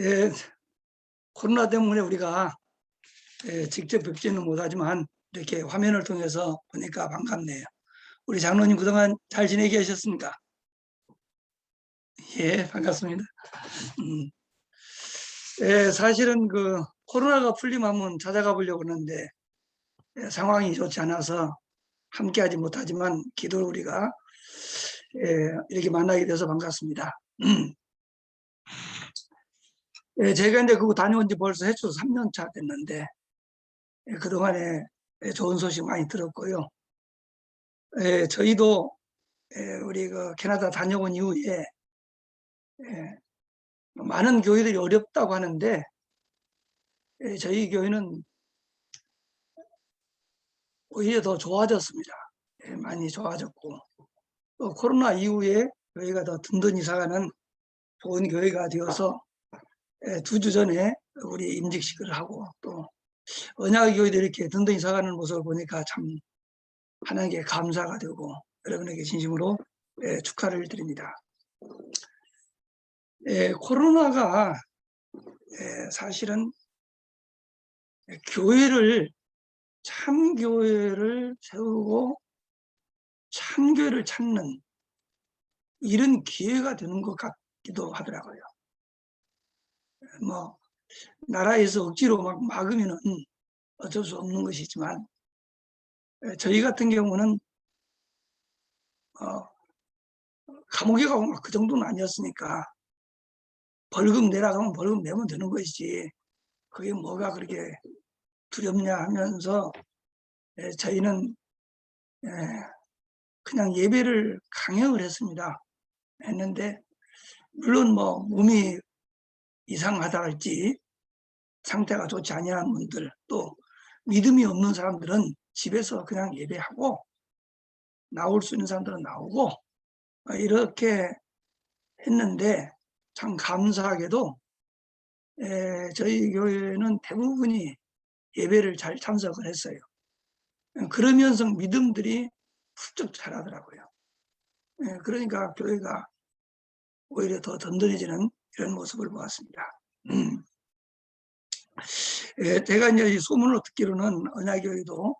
예, 코로나 때문에 우리가 직접 뵙지는 못하지만 이렇게 화면을 통해서 보니까 반갑네요. 우리 장로님 그동안 잘 지내게 하셨습니까? 예, 반갑습니다. 음, 사실은 그 코로나가 풀리면 한번 찾아가 보려고 하는데 상황이 좋지 않아서 함께하지 못하지만 기도로 우리가 이렇게 만나게 돼서 반갑습니다. 제가 이제 그거 다녀온 지 벌써 해초 3년 차 됐는데 그동안에 좋은 소식 많이 들었고요. 저희도 우리 그 캐나다 다녀온 이후에 많은 교회들이 어렵다고 하는데 저희 교회는 오히려 더 좋아졌습니다. 많이 좋아졌고 또 코로나 이후에 교회가 더 든든히 살아가는 좋은 교회가 되어서 2주 전에 우리 임직식을 하고 또 언약 교회들이 이렇게 든든히 살아가는 모습을 보니까 참 하나님께 감사가 되고 여러분에게 진심으로 축하를 드립니다. 코로나가 사실은 교회를 참교회를 세우고 참교회를 찾는 이런 기회가 되는 것 같기도 하더라고요. 뭐 나라에서 억지로 막 막으면은 어쩔 수 없는 것이지만 저희 같은 경우는 감옥에 가고 막 그 정도는 아니었으니까 벌금 내라고 하면 벌금 내면 되는 것이지 그게 뭐가 그렇게 두렵냐 하면서 저희는 그냥 예배를 강행을 했는데 물론 뭐 몸이 이상하다 할지 상태가 좋지 아니한 분들 또 믿음이 없는 사람들은 집에서 그냥 예배하고 나올 수 있는 사람들은 나오고 이렇게 했는데 참 감사하게도 저희 교회는 대부분이 예배를 잘 참석을 했어요. 그러면서 믿음들이 훌쩍 자라더라고요. 그러니까 교회가 오히려 더 든든해지는 이런 모습을 보았습니다. 제가 이제 소문을 듣기로는 언약교회도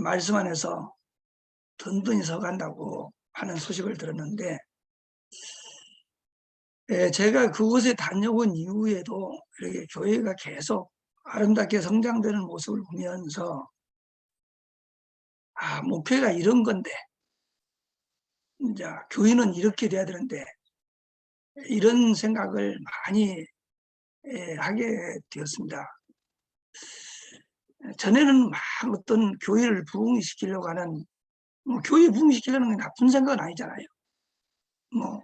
말씀 안에서 든든히 서간다고 하는 소식을 들었는데 제가 그곳에 다녀온 이후에도 이렇게 교회가 계속 아름답게 성장되는 모습을 보면서 목표가 이런 건데 이제 교회는 이렇게 돼야 되는데 이런 생각을 많이 하게 되었습니다. 전에는 막 어떤 교회를 부흥시키려고 하는 교회 부흥시키려는 게 나쁜 생각은 아니잖아요. 뭐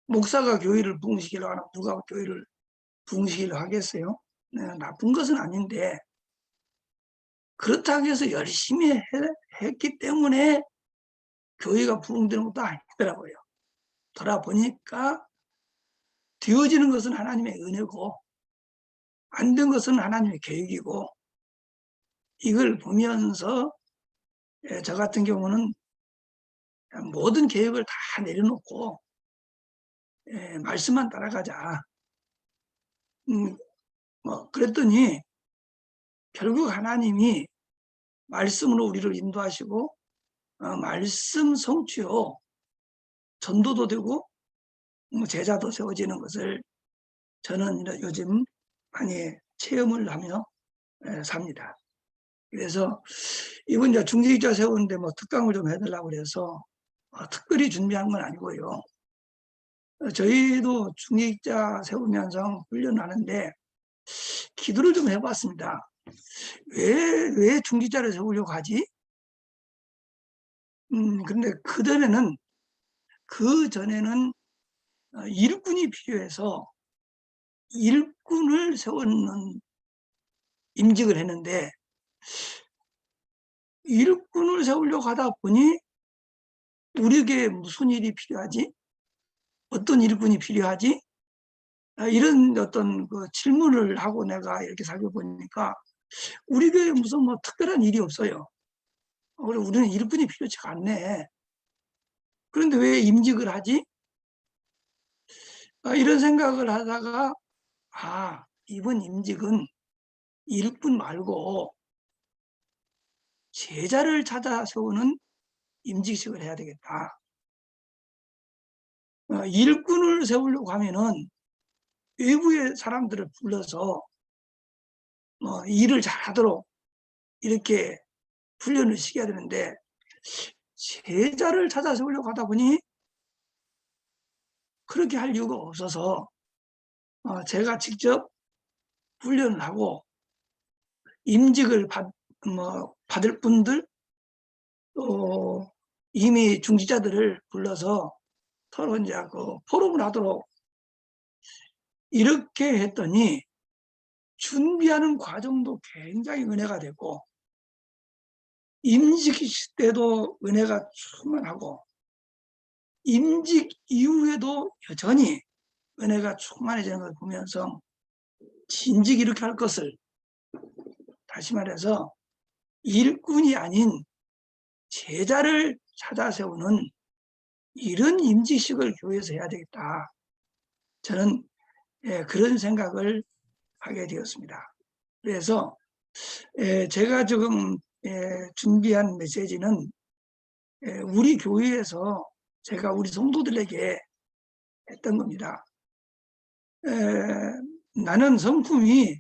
목사가 교회를 부흥시키려고 하나 누가 교회를 부흥시키려고 하겠어요? 나쁜 것은 아닌데 그렇다고 해서 열심히 했기 때문에 교회가 부흥되는 것도 아니더라고요. 돌아보니까 되어지는 것은 하나님의 은혜고 안 된 것은 하나님의 계획이고 이걸 보면서 저 같은 경우는 모든 계획을 다 내려놓고 말씀만 따라가자. 그랬더니 결국 하나님이 말씀으로 우리를 인도하시고 말씀 성취요 전도도 되고 제자도 세워지는 것을 저는 요즘 많이 체험을 하며 삽니다. 그래서 이번 이제 중직자 세우는데 뭐 특강을 좀 해달라고 그래서 특별히 준비한 건 아니고요. 저희도 중직자 세우면서 훈련하는데 기도를 좀 해봤습니다. 왜 중직자를 세우려고 하지? 근데 그 전에는 일꾼이 필요해서 일꾼을 세우는 임직을 했는데 일꾼을 세우려고 하다 보니 우리에게 무슨 일이 필요하지? 어떤 일꾼이 필요하지? 이런 어떤 그 질문을 하고 내가 이렇게 살펴보니까 우리 교회에 무슨 뭐 특별한 일이 없어요. 우리는 일꾼이 필요치가 않네. 그런데 왜 임직을 하지? 이런 생각을 하다가 이번 임직은 일꾼 말고 제자를 찾아 세우는 임직식을 해야 되겠다. 일꾼을 세우려고 하면은 외부의 사람들을 불러서 일을 잘하도록 이렇게 훈련을 시켜야 되는데, 제자를 찾아 세우려고 하다 보니 그렇게 할 이유가 없어서 제가 직접 훈련을 하고 임직을 받을 분들, 또 이미 중직자들을 불러서 서로 이제 그 포럼을 하도록 이렇게 했더니 준비하는 과정도 굉장히 은혜가 되고, 임직 때도 은혜가 충만하고, 임직 이후에도 여전히 은혜가 충만해지는 걸 보면서 진즉 이렇게 할 것을, 다시 말해서 일꾼이 아닌 제자를 찾아 세우는 이런 임직식을 교회에서 해야 되겠다. 저는 그런 생각을 하게 되었습니다. 그래서 제가 지금 준비한 메시지는 우리 교회에서 제가 우리 성도들에게 했던 겁니다. 나는 성품이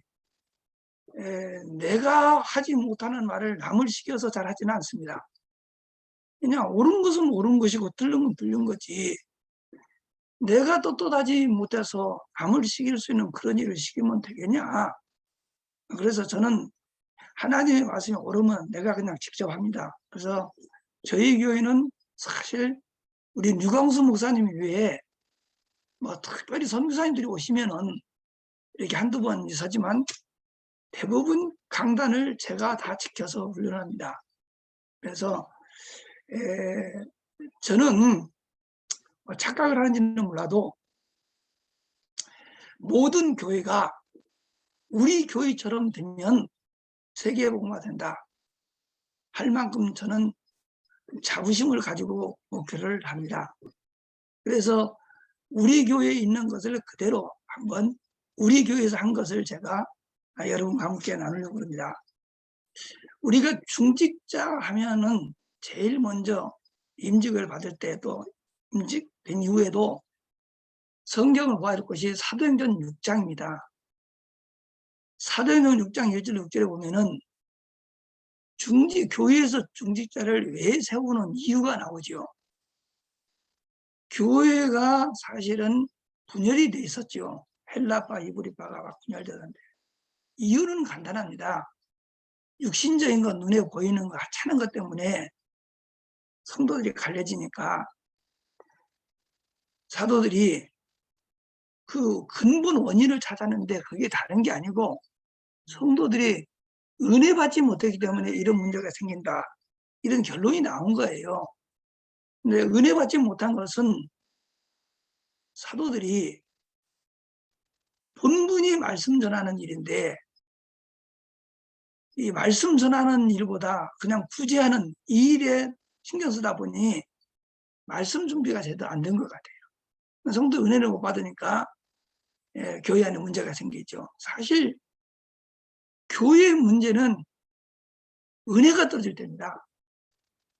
내가 하지 못하는 말을 남을 시켜서 잘 하지는 않습니다. 그냥 옳은 것은 옳은 것이고 틀린 건 틀린 거지, 내가 떳떳하지 못해서 남을 시킬 수 있는 그런 일을 시키면 되겠냐. 그래서 저는 하나님의 말씀이 옳으면 내가 그냥 직접 합니다. 그래서 저희 교회는 사실 우리 유광수 목사님 외에 특별히 선교사님들이 오시면은 이렇게 한두 번 있었지만 대부분 강단을 제가 다 지켜서 훈련합니다. 그래서 저는 착각을 하는지는 몰라도 모든 교회가 우리 교회처럼 되면 세계복음화 된다 할 만큼 저는 자부심을 가지고 목표를 합니다. 그래서 우리 교회에 있는 것을 그대로 한번 우리 교회에서 한 것을 제가 여러분과 함께 나누려고 합니다. 우리가 중직자 하면은 제일 먼저 임직을 받을 때도, 임직된 이후에도 성경을 봐야 할 것이 사도행전 6장입니다. 사도행전 6장 1절 6절에 보면은 교회에서 중직자를 왜 세우는 이유가 나오죠. 교회가 사실은 분열이 돼 있었죠. 헬라파, 이브리파가 막 분열되던데. 이유는 간단합니다. 육신적인 것, 눈에 보이는 거, 하찮은 것 때문에 성도들이 갈려지니까 사도들이 그 근본 원인을 찾았는데 그게 다른 게 아니고 성도들이 은혜 받지 못했기 때문에 이런 문제가 생긴다, 이런 결론이 나온 거예요. 근데 은혜 받지 못한 것은 사도들이 본분이 말씀 전하는 일인데 이 말씀 전하는 일보다 그냥 구제하는 이 일에 신경 쓰다 보니 말씀 준비가 제대로 안 된 것 같아요. 성도 은혜를 못 받으니까 교회 안에 문제가 생기죠. 사실 교회의 문제는 은혜가 떨어질 때입니다.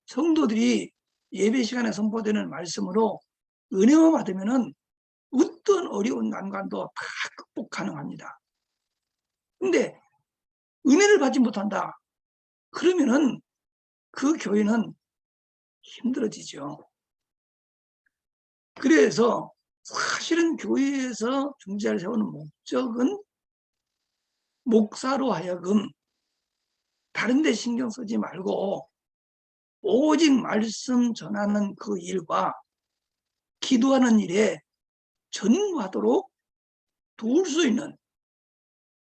성도들이 예배 시간에 선포되는 말씀으로 은혜만 받으면은 어떤 어려운 난관도 다 극복 가능합니다. 근데 은혜를 받지 못한다 그러면은 그 교회는 힘들어지죠. 그래서 사실은 교회에서 중재자를 세우는 목적은 목사로 하여금 다른 데 신경 쓰지 말고 오직 말씀 전하는 그 일과 기도하는 일에 전무하도록 도울 수 있는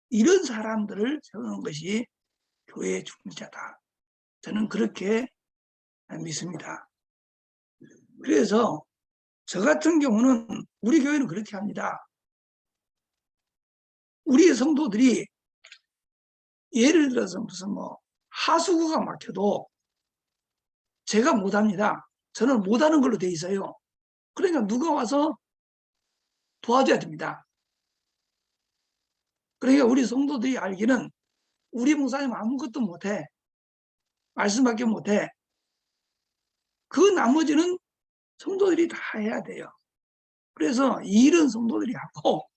이런 사람들을 세우는 것이 교회의 중재자다. 저는 그렇게 믿습니다. 그래서 저 같은 경우는 우리 교회는 그렇게 합니다. 우리 성도들이 예를 들어서 무슨 하수구가 막혀도 제가 못합니다. 저는 못하는 걸로 돼 있어요. 그러니까 누가 와서 도와줘야 됩니다. 그러니까 우리 성도들이 알기는 우리 목사님 아무것도 못해. 말씀밖에 못해. 그 나머지는 성도들이 다 해야 돼요. 그래서 일은 성도들이 하고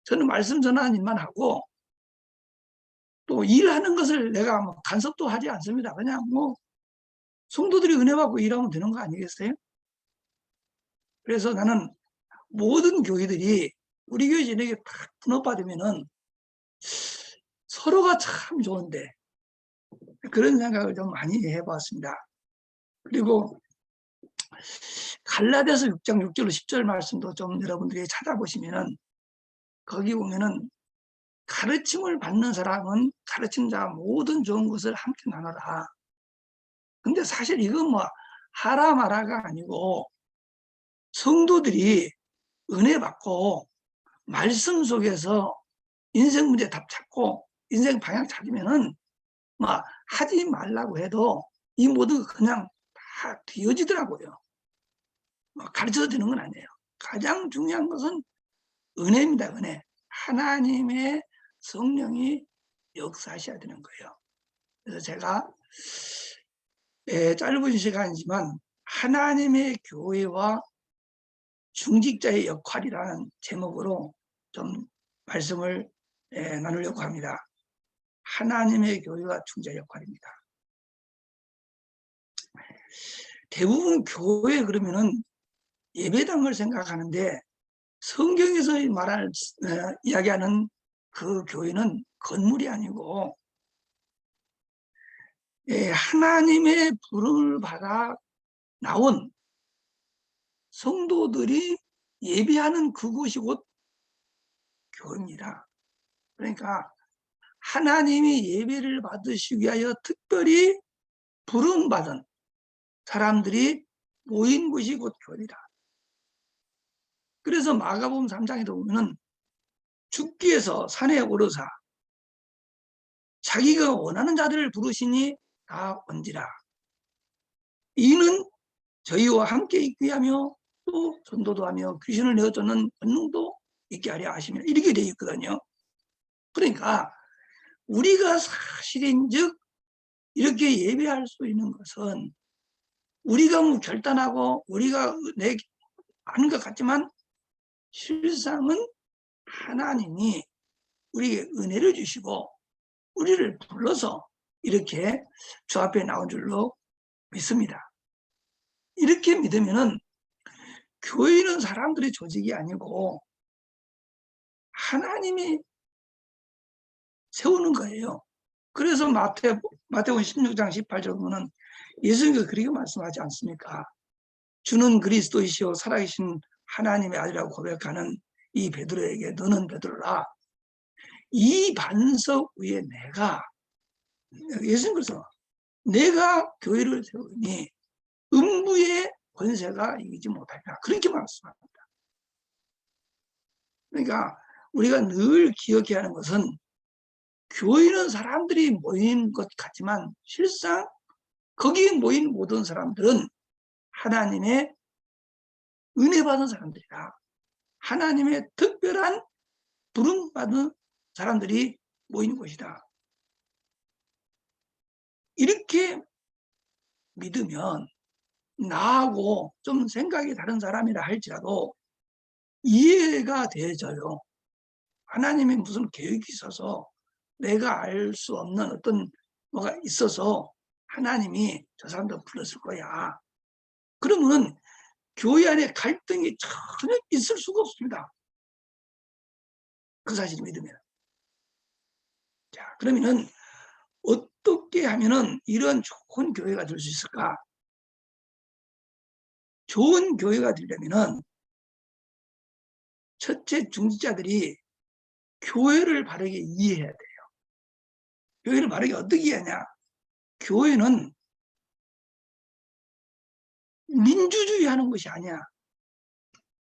저는 말씀 전하는 일만 하고 또 일하는 것을 내가 뭐 간섭도 하지 않습니다. 그냥 뭐 성도들이 은혜 받고 일하면 되는 거 아니겠어요? 그래서 나는 모든 교회들이 우리 교회 진에게 딱 분업받으면은 서로가 참 좋은데 그런 생각을 좀 많이 해봤습니다. 그리고 갈라디아서 6장 6절로 10절 말씀도 좀 여러분들이 찾아보시면은 거기 보면은 가르침을 받는 사람은 가르친 자 모든 좋은 것을 함께 나눠라. 근데 사실 이건 뭐 하라 마라가 아니고 성도들이 은혜 받고 말씀 속에서 인생 문제 답 찾고 인생 방향 찾으면은 막 하지 말라고 해도 이 모든 거 그냥 다 뒤어지더라고요. 가르쳐도 되는 건 아니에요. 가장 중요한 것은 은혜입니다. 은혜. 하나님의 성령이 역사하셔야 되는 거예요. 그래서 제가 짧은 시간이지만 하나님의 교회와 중직자의 역할이라는 제목으로 좀 말씀을 나누려고 합니다. 하나님의 교회와 중직자의 역할입니다. 대부분 교회 그러면은 예배당을 생각하는데 성경에서 이야기하는 그 교회는 건물이 아니고 하나님의 부름을 받아 나온 성도들이 예배하는 그곳이 곧 교회입니다. 그러니까 하나님이 예배를 받으시기 위하여 특별히 부름받은 사람들이 모인 곳이 곧 교회다. 그래서 마가복음 3장에도 보면은 주께서 산에 오르사 자기가 원하는 자들을 부르시니 다 온지라. 이는 저희와 함께 있게 하며 또 전도도 하며 귀신을 내어쫓는 권능도 있게 하려 하시며 이렇게 되어 있거든요. 그러니까 우리가 사실인즉 이렇게 예배할 수 있는 것은 우리가 뭐 결단하고 우리가 아는 것 같지만 실상은 하나님이 우리에게 은혜를 주시고 우리를 불러서 이렇게 주 앞에 나온 줄로 믿습니다. 이렇게 믿으면은 교회는 사람들의 조직이 아니고 하나님이 세우는 거예요. 그래서 마태복음 16장 18절 보면 예수님께서 그렇게 말씀하지 않습니까? 주는 그리스도이시오 살아계신 하나님의 아들이라고 고백하는 이 베드로에게 너는 베드로라. 이 반석 위에 내가 예수님께서 내가 교회를 세우니 음부의 권세가 이기지 못하리라. 그렇게 말씀합니다. 그러니까 우리가 늘 기억해야 하는 것은 교회는 사람들이 모인 것 같지만 실상 거기에 모인 모든 사람들은 하나님의 은혜 받은 사람들이다. 하나님의 특별한 부름 받은 사람들이 모인 곳이다. 이렇게 믿으면 나하고 좀 생각이 다른 사람이라 할지라도 이해가 되어져요. 하나님의 무슨 계획이 있어서 내가 알 수 없는 어떤 뭐가 있어서 하나님이 저 사람들 불렀을 거야. 그러면 교회 안에 갈등이 전혀 있을 수가 없습니다. 그 사실을 믿으면. 자, 그러면은 어떻게 하면은 이런 좋은 교회가 될 수 있을까? 좋은 교회가 되려면은 첫째 중직자들이 교회를 바르게 이해해야 돼요. 교회를 바르게 어떻게 이해하냐? 교회는 민주주의 하는 것이 아니야.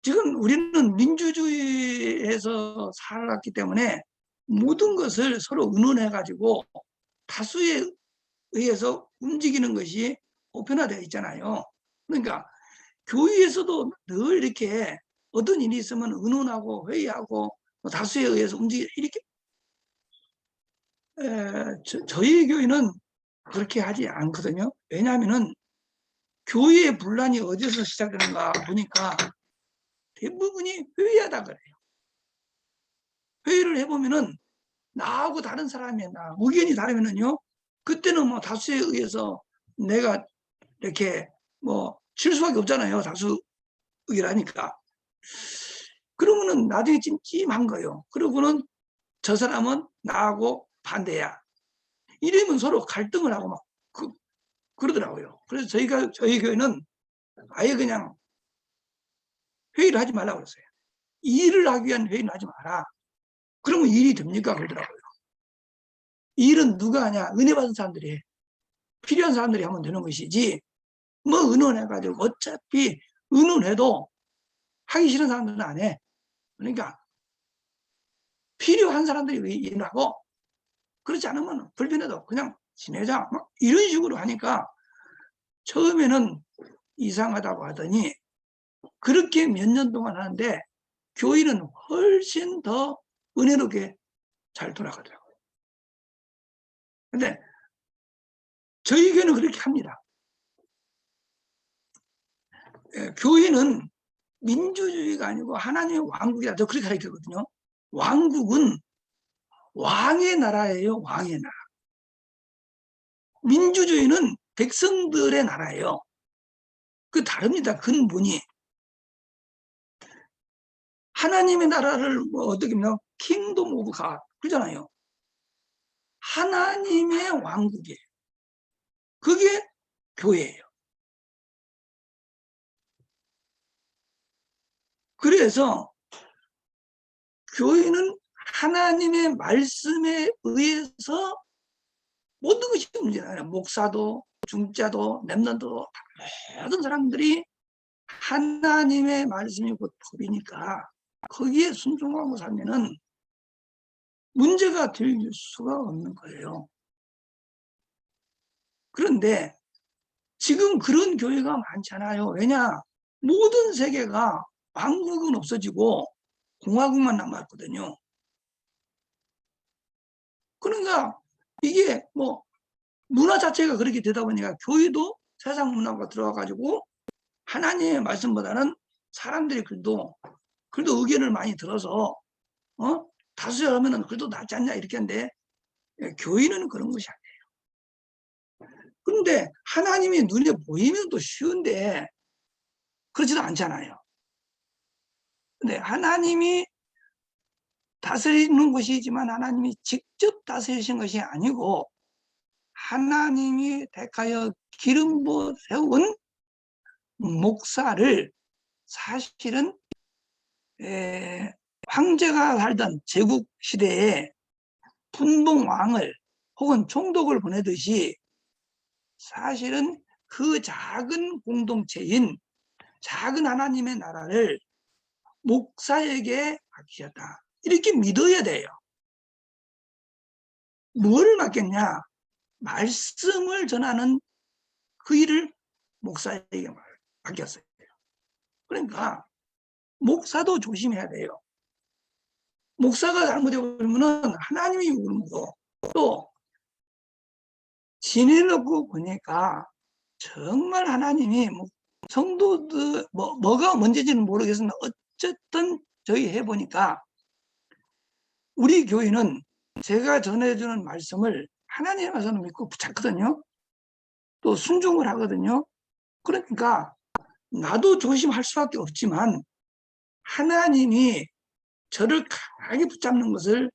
지금 우리는 민주주의에서 살았기 때문에 모든 것을 서로 의논해가지고 다수에 의해서 움직이는 것이 보편화되어 있잖아요. 그러니까 교회에서도 늘 이렇게 어떤 일이 있으면 의논하고 회의하고 다수에 의해서 움직이 이렇게 저희 교회는 그렇게 하지 않거든요. 왜냐하면은 교회의 분란이 어디서 시작되는가 보니까 대부분이 회의하다 그래요. 회의를 해보면은 나하고 다른 사람이 나 의견이 다르면은요, 그때는 뭐 다수에 의해서 내가 이렇게 뭐 칠 수밖에 없잖아요. 다수 의견하니까. 그러면은 나중에 찜찜한 거예요. 그러고는 저 사람은 나하고 반대야. 이러면 서로 갈등을 하고 막 그러더라고요. 그래서 저희 교회는 아예 그냥 회의를 하지 말라고 그랬어요. 일을 하기 위한 회의는 하지 마라. 그러면 일이 됩니까? 그러더라고요. 일은 누가 하냐? 은혜 받은 사람들이 해. 필요한 사람들이 하면 되는 것이지, 뭐 의논해가지고 어차피 의논해도 하기 싫은 사람들은 안 해. 그러니까 필요한 사람들이 일하고, 그렇지 않으면 불편해도 그냥 지내자. 막 이런 식으로 하니까 처음에는 이상하다고 하더니 그렇게 몇 년 동안 하는데 교회는 훨씬 더 은혜롭게 잘 돌아가더라고요. 근데 저희 교회는 그렇게 합니다. 교회는 민주주의가 아니고 하나님의 왕국이다. 저 그렇게 가르치거든요. 왕국은 왕의 나라예요. 왕의 나라. 민주주의는 백성들의 나라예요. 그 다릅니다. 근본이. 하나님의 나라를 뭐 어떻게 보면 킹덤 오브 갓 그러잖아요. 하나님의 왕국이에요. 그게 교회예요. 그래서 교회는 하나님의 말씀에 의해서 모든 것이 움직여요. 목사도 중자도 렘넌트도 모든 사람들이 하나님의 말씀이 곧 법이니까 거기에 순종하고 살면은 문제가 될 수가 없는 거예요. 그런데 지금 그런 교회가 많잖아요. 왜냐? 모든 세계가 왕국은 없어지고 공화국만 남았거든요. 그러니까 이게 뭐 문화 자체가 그렇게 되다 보니까 교회도 세상 문화가 들어와가지고 하나님의 말씀보다는 사람들이 그래도 의견을 많이 들어서 다수야 하면은 그래도 낫지 않냐 이렇게 하는데 교회는 그런 것이 아니에요. 그런데 하나님이 눈에 보이면 또 쉬운데 그렇지도 않잖아요. 근데 하나님이 다스리는 것이지만 하나님이 직접 다스리신 것이 아니고 하나님이 택하여 기름 부어 세운 목사를 사실은 황제가 살던 제국 시대에 분봉왕을 혹은 총독을 보내듯이 사실은 그 작은 공동체인 작은 하나님의 나라를 목사에게 맡기셨다. 이렇게 믿어야 돼요. 뭘 맡겼냐? 말씀을 전하는 그 일을 목사에게 맡겼어요. 그러니까 목사도 조심해야 돼요. 목사가 잘못해버리면 하나님이 울고 또 지내놓고 보니까 정말 하나님이 성도들 뭐가 문제인지는 모르겠으나 어쨌든 저희 해보니까 우리 교회는 제가 전해주는 말씀을 하나님의 말씀을 믿고 붙잡거든요. 또 순종을 하거든요. 그러니까 나도 조심할 수밖에 없지만 하나님이 저를 강하게 붙잡는 것을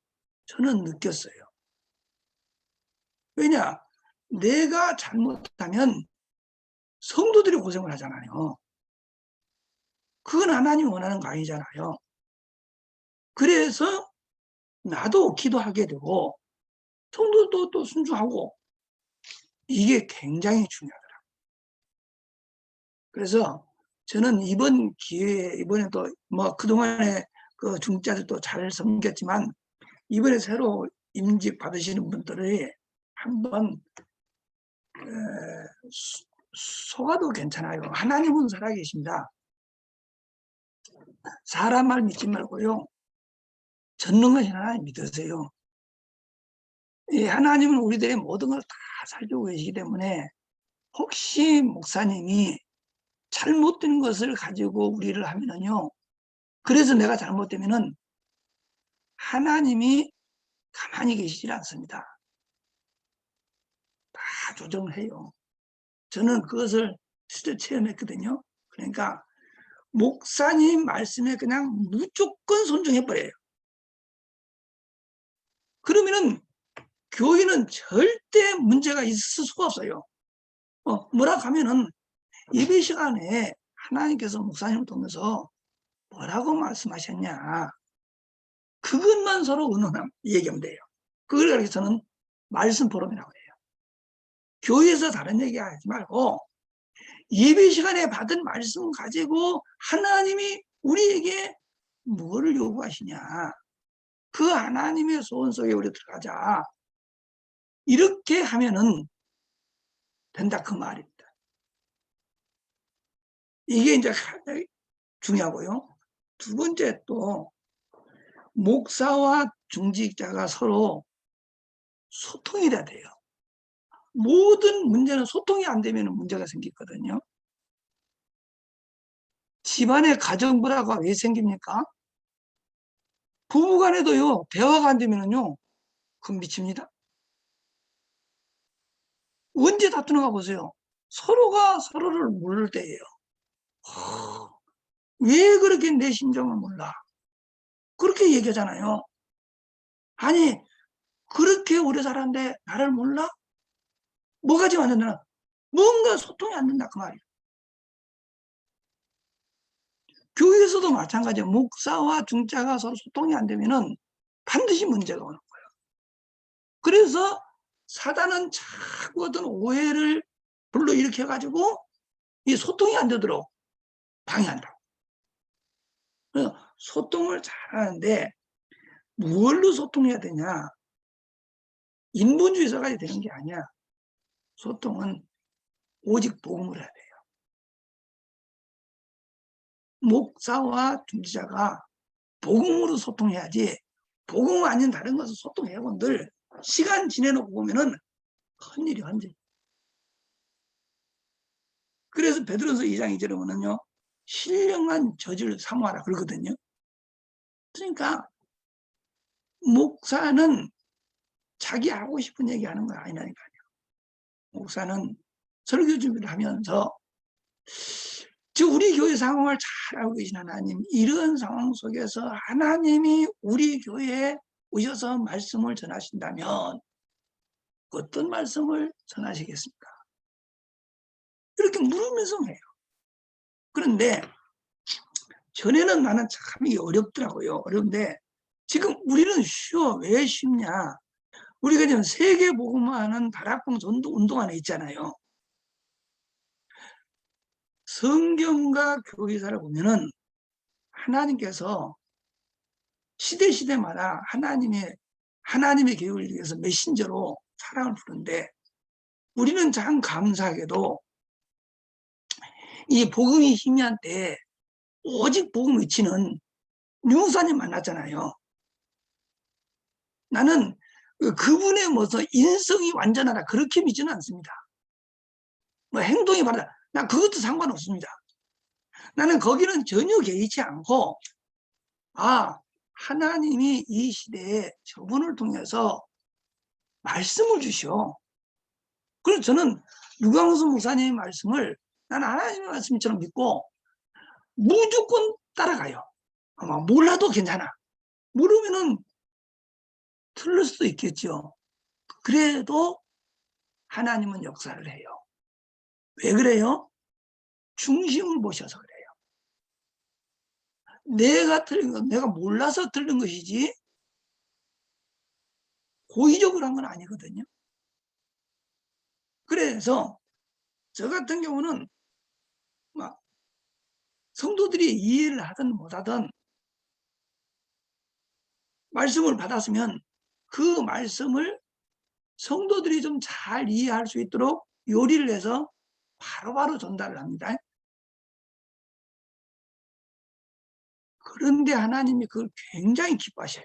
저는 느꼈어요. 왜냐? 내가 잘못하면 성도들이 고생을 하잖아요. 그건 하나님이 원하는 거 아니잖아요. 그래서 나도 기도하게 되고 성도도 또 순종하고 이게 굉장히 중요하더라고요. 그래서 저는 이번 기회에 이번에 또 뭐 그동안에 그 중자들도 잘 섬겼지만 이번에 새로 임직 받으시는 분들이 한번 속아도 괜찮아요. 하나님은 살아계십니다. 사람 말 믿지 말고요. 전능하신 하나님 믿으세요. 하나님은 우리들의 모든 걸 다 살피고 계시기 때문에 혹시 목사님이 잘못된 것을 가지고 우리를 하면은요, 그래서 내가 잘못되면은 하나님이 가만히 계시질 않습니다. 다 조정을 해요. 저는 그것을 실제 체험했거든요. 그러니까 목사님 말씀에 그냥 무조건 순종해버려요. 그러면은 교회는 절대 문제가 있을 수가 없어요. 뭐라고 하면은 예배 시간에 하나님께서 목사님을 통해서 뭐라고 말씀하셨냐, 그것만 서로 얘기하면 돼요. 그걸 가지고서는 말씀 포럼이라고 해요. 교회에서 다른 얘기 하지 말고 예배 시간에 받은 말씀 가지고 하나님이 우리에게 뭐를 요구하시냐, 그 하나님의 소원 속에 우리 들어가자, 이렇게 하면은 된다, 그 말입니다. 이게 이제 가장 중요하고요. 두 번째, 또 목사와 중직자가 서로 소통이 돼야 돼요. 모든 문제는 소통이 안 되면 문제가 생기거든요. 집안의 가정 불화가 왜 생깁니까? 부부간에도요, 대화가 안 되면요, 그건 미칩니다. 언제 다투는가 보세요. 서로가 서로를 모를 때예요. 왜 그렇게 내 심정을 몰라? 그렇게 얘기하잖아요. 아니, 그렇게 오래 살았는데 나를 몰라? 뭐가 지금 안 된다? 뭔가 소통이 안 된다, 그 말이에요. 교회에서도 마찬가지예요. 목사와 중자가 서로 소통이 안 되면은 반드시 문제가 오는 거예요. 그래서 사단은 자꾸 어떤 오해를 불러일으켜가지고 이 소통이 안 되도록 방해한다. 그래서 소통을 잘하는데 뭘로 소통해야 되냐? 인본주의자가 되는 게 아니야. 소통은 오직 복음을 해야 돼요. 목사와 중지자가 복음으로 소통해야지, 복음 아닌 다른 것을 소통해본들 시간 지내놓고 보면은 큰일이 완전히. 그래서 베드로서 2장 2절에 보면요, 신령한 저주를 사모하라 그러거든요. 그러니까 목사는 자기 하고 싶은 얘기 하는 거 아니라니까요. 목사는 설교 준비를 하면서 우리 교회 상황을 잘 알고 계신 하나님, 이런 상황 속에서 하나님이 우리 교회에 오셔서 말씀을 전하신다면 어떤 말씀을 전하시겠습니까? 이렇게 물으면서 해요. 그런데 전에는 나는 참 이게 어렵더라고요. 어려운데 지금 우리는 쉬워. 왜 쉽냐? 우리가 지금 세계복음화하는 다락방 운동 안에 있잖아요. 성경과 교회사를 보면은 하나님께서 시대마다 하나님의 계획을 위해서 메신저로 사랑을 부르는데, 우리는 참 감사하게도 이 복음이 희미한 때 오직 복음 외치는 유목사님 만났잖아요. 나는 그분의 무슨 인성이 완전하다 그렇게 믿지는 않습니다. 뭐 행동이 바르다, 난 그것도 상관없습니다. 나는 거기는 전혀 개의치 않고, 하나님이 이 시대에 저분을 통해서 말씀을 주시오. 그래서 저는 유광수 목사님의 말씀을 나는 하나님의 말씀처럼 믿고 무조건 따라가요. 아마 몰라도 괜찮아. 모르면은 틀릴 수도 있겠죠. 그래도 하나님은 역사를 해요. 왜 그래요? 중심을 보셔서 그래요. 내가 틀린 건 내가 몰라서 틀린 것이지 고의적으로 한 건 아니거든요. 그래서 저 같은 경우는 막 성도들이 이해를 하든 못하든 말씀을 받았으면 그 말씀을 성도들이 좀 잘 이해할 수 있도록 요리를 해서 바로바로 전달을 합니다. 그런데 하나님이 그걸 굉장히 기뻐하셔요.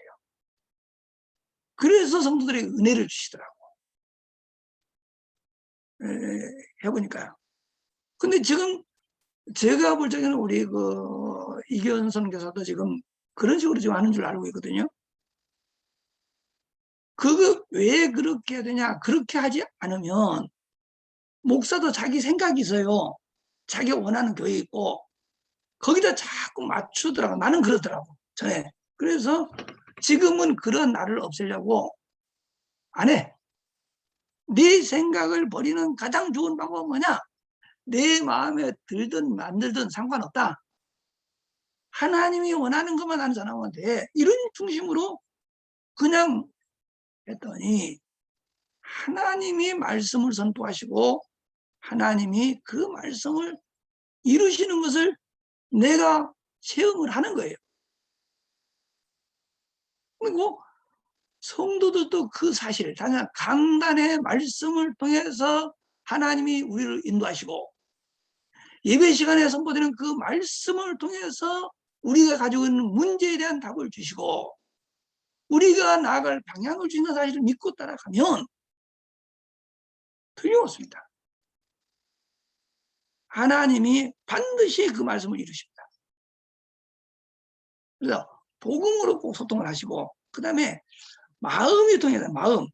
그래서 성도들에게 은혜를 주시더라고. 해보니까요. 근데 지금 제가 볼 적에는 우리 이기현 선교사도 지금 그런 식으로 지금 하는 줄 알고 있거든요. 그거 왜 그렇게 해야 되냐? 그렇게 하지 않으면 목사도 자기 생각이 있어요. 자기가 원하는 교회 있고 거기다 자꾸 맞추더라고. 나는 그러더라고. 전에. 그래서 지금은 그런 나를 없애려고 안 해. 네 생각을 버리는 가장 좋은 방법은 뭐냐? 내 마음에 들든 만들든 상관없다. 하나님이 원하는 것만 하는 사람은 돼. 이런 중심으로 그냥 했더니 하나님이 말씀을 선포하시고 하나님이 그 말씀을 이루시는 것을 내가 체험을 하는 거예요. 그리고 성도들도 그 사실, 단연 강단의 말씀을 통해서 하나님이 우리를 인도하시고 예배 시간에 선포되는 그 말씀을 통해서 우리가 가지고 있는 문제에 대한 답을 주시고 우리가 나아갈 방향을 주시는 사실을 믿고 따라가면 틀림없습니다. 하나님이 반드시 그 말씀을 이루십니다. 그래서 복음으로 꼭 소통을 하시고 그 다음에 마음이 통해서 마음.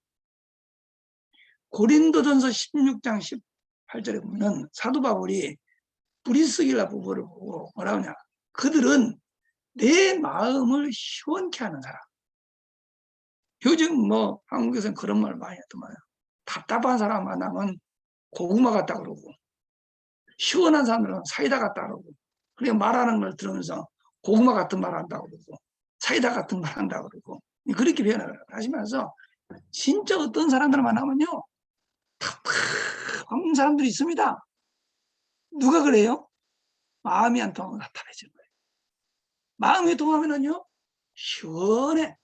고린도전서 16장 18절에 보면 사도 바울이 브리스길라 부부를 보고 뭐라 하냐. 그들은 내 마음을 시원케 하는 사람. 요즘 한국에서는 그런 말 많이 하더만 답답한 사람 만나면 고구마 같다 그러고 시원한 사람들은 사이다 같다 그러고 그리고 말하는 걸 들으면서 고구마 같은 말 한다고 그러고 사이다 같은 말 한다고 그러고 그렇게 표현을 하시면서 진짜 어떤 사람들을 만나면요 답답한 사람들이 있습니다. 누가 그래요? 마음이 안 통하고 답답해지는 거예요. 마음이 통하면은요 시원해.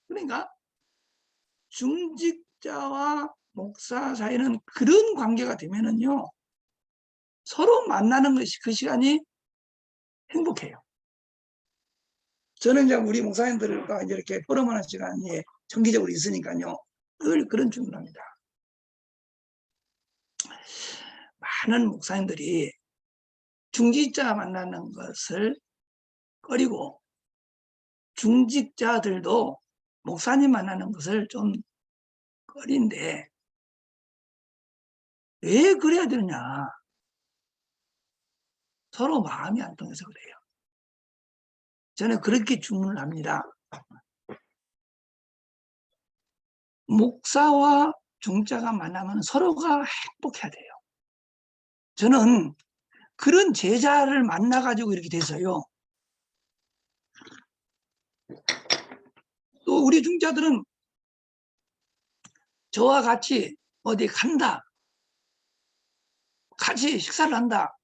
그러니까 중직자와 목사 사이는 그런 관계가 되면은요 서로 만나는 것이 그 시간이 행복해요. 저는 이제 우리 목사님들과 이제 이렇게 포럼하는 시간이 정기적으로 있으니까요 늘 그런 주문을 합니다. 많은 목사님들이 중직자 만나는 것을 꺼리고 중직자들도 목사님 만나는 것을 좀 꺼린데 왜 그래야 되느냐? 서로 마음이 안 통해서 그래요. 저는 그렇게 주문을 합니다. 목사와 중자가 만나면 서로가 행복해야 돼요. 저는 그런 제자를 만나가지고 이렇게 돼서요. 또 우리 중자들은 저와 같이 어디 간다. 같이 식사를 한다.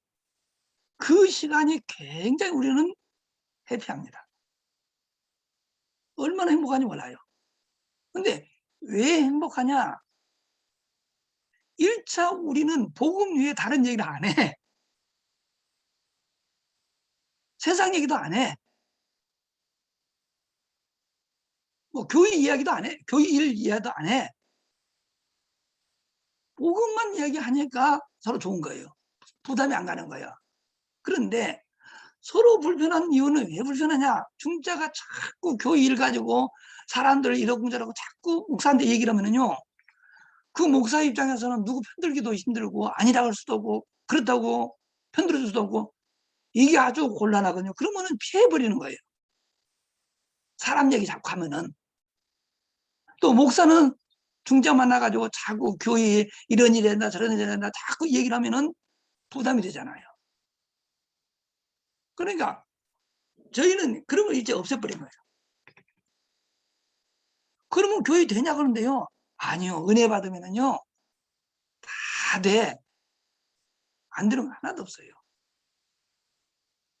그 시간이 굉장히 우리는 해피합니다. 얼마나 행복한지 몰라요. 근데 왜 행복하냐? 1차 우리는 복음 위에 다른 얘기를 안 해. 세상 얘기도 안 해. 교회 이야기도 안 해. 교회 일 이야기도 안 해. 복음만 이야기하니까 서로 좋은 거예요. 부담이 안 가는 거예요. 그런데 서로 불편한 이유는 왜 불편하냐? 중자가 자꾸 교회 일 가지고 사람들 이러고 저러고 자꾸 목사한테 얘기를 하면은요. 그 목사 입장에서는 누구 편들기도 힘들고 아니라고 할 수도 없고 그렇다고 편들어줄 수도 없고 이게 아주 곤란하거든요. 그러면은 피해버리는 거예요. 사람 얘기 자꾸 하면은. 또 목사는 중자 만나가지고 자꾸 교회에 이런 일이 된다 저런 일이 된다 자꾸 얘기를 하면은 부담이 되잖아요. 그러니까 저희는 그런 걸 이제 없애버린 거예요. 그러면 교회 되냐 그러는데요. 아니요. 은혜 받으면은요. 다 돼. 안 되는 거 하나도 없어요.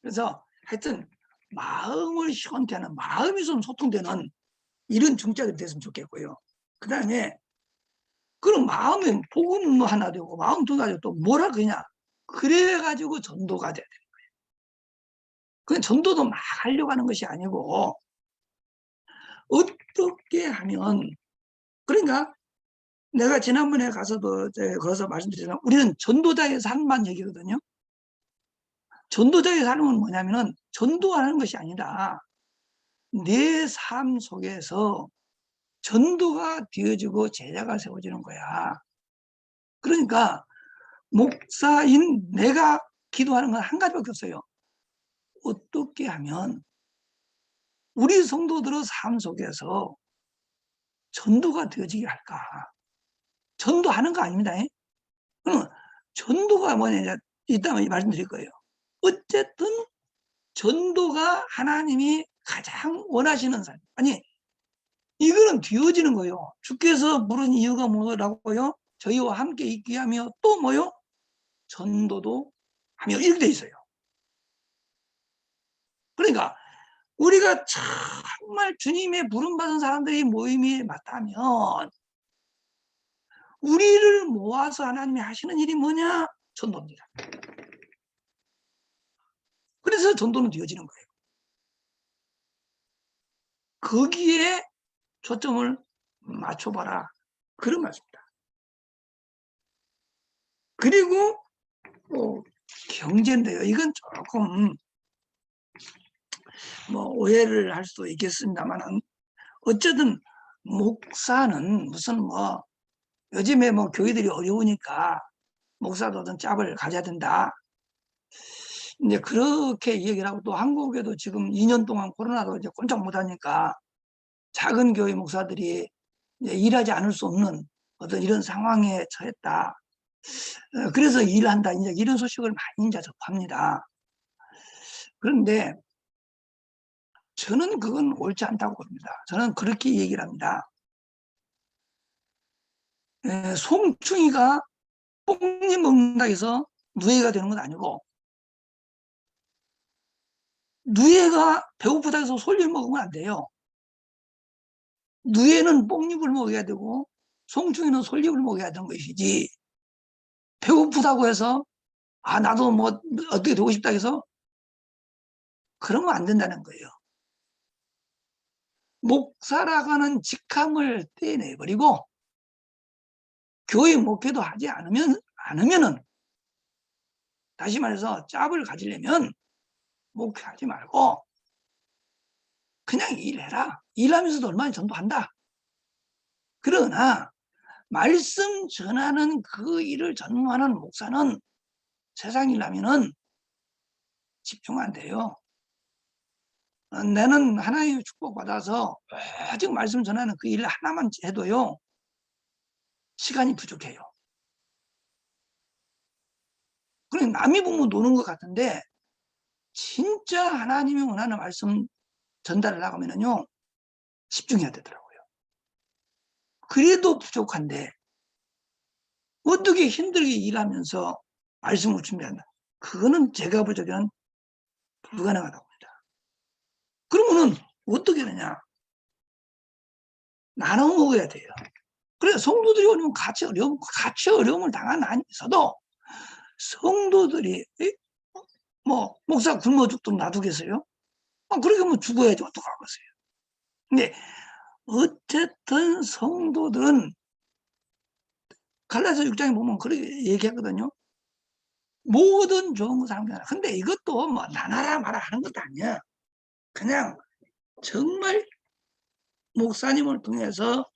그래서 하여튼 마음을 시원케 하는 마음이 좀 소통되는 이런 중자들이 됐으면 좋겠고요. 그 다음에 그럼 마음에 복음 하나 되고 마음 두 가지 또 뭐라 그러냐. 그래가지고 전도가 돼야 되는 거예요. 그냥 전도도 막 하려고 하는 것이 아니고 어떻게 하면, 그러니까 내가 지난번에 가서도 거기서 말씀드렸지만 우리는 전도자의 삶만 얘기거든요. 전도자의 삶은 뭐냐면은 전도하는 것이 아니라 내 삶 속에서 전도가 되어지고 제자가 세워지는 거야. 그러니까 목사인 내가 기도하는 건 한 가지밖에 없어요. 어떻게 하면 우리 성도들의 삶 속에서 전도가 되어지게 할까? 전도하는 거 아닙니다. 그러면 전도가 뭐냐, 이따 말씀드릴 거예요. 어쨌든 전도가 하나님이 가장 원하시는 삶. 아니, 이거는 되어지는 거예요. 주께서 부른 이유가 뭐라고요? 저희와 함께 있게 하며 또 뭐요? 전도도 하며 이렇게 돼 있어요. 그러니까 우리가 정말 주님의 부름받은 사람들이 모임이 맞다면 우리를 모아서 하나님이 하시는 일이 뭐냐? 전도입니다. 그래서 전도는 되어지는 거예요. 거기에 초점을 맞춰봐라. 그런 말씀입니다. 그리고 경제인데요. 이건 조금 오해를 할 수도 있겠습니다만 어쨌든 목사는 무슨 요즘에 교회들이 어려우니까 목사도 어떤 짭을 가져야 된다. 이제 그렇게 얘기를 하고 또 한국에도 지금 2년 동안 코로나로 이제 꼼짝 못하니까 작은 교회 목사들이 이제 일하지 않을 수 없는 어떤 이런 상황에 처했다. 그래서 일한다. 이제 이런 소식을 많이 이제 접합니다. 그런데 저는 그건 옳지 않다고 봅니다. 저는 그렇게 얘기를 합니다. 송충이가 뽕잎 먹는다 해서 누에가 되는 건 아니고 누에가 배고프다 해서 솔잎 먹으면 안 돼요. 누에는 뽕잎을 먹어야 되고 송충이는 솔잎을 먹어야 되는 것이지 배고프다고 해서 나도 어떻게 되고 싶다 해서 그러면 안 된다는 거예요. 목사라고 하는 직함을 떼내버리고 교회 목회도 하지 않으면은 다시 말해서 짭을 가지려면 목회하지 말고 그냥 일해라. 일하면서도 얼마나 전도한다. 그러나 말씀 전하는 그 일을 전무하는 목사는 세상 일하면은 집중 안 돼요. 나는 하나님의 축복받아서 오직 말씀 전하는 그 일을 하나만 해도요. 시간이 부족해요. 그냥 남이 보면 노는 것 같은데 진짜 하나님이 원하는 말씀 전달을 하면은요. 집중해야 되더라고요. 그래도 부족한데 어떻게 힘들게 일하면서 말씀을 준비한다. 그거는 제가 볼 적에는 불가능하다고 봅니다. 그러면은 어떻게 되냐. 나눠 먹어야 돼요. 그래 성도들이 오면 같이 어려움을 당하는 한이 있어도 성도들이 목사 굶어 죽도록 놔두겠어요? 그렇게 죽어야지 어떡하겠어요. 근데 어쨌든 성도들은 갈라디아서 6장에 보면 그렇게 얘기하거든요. 모든 좋은 사람 하나. 근데 이것도 나눠라 말아 하는 것도 아니야. 그냥 정말 목사님을 통해서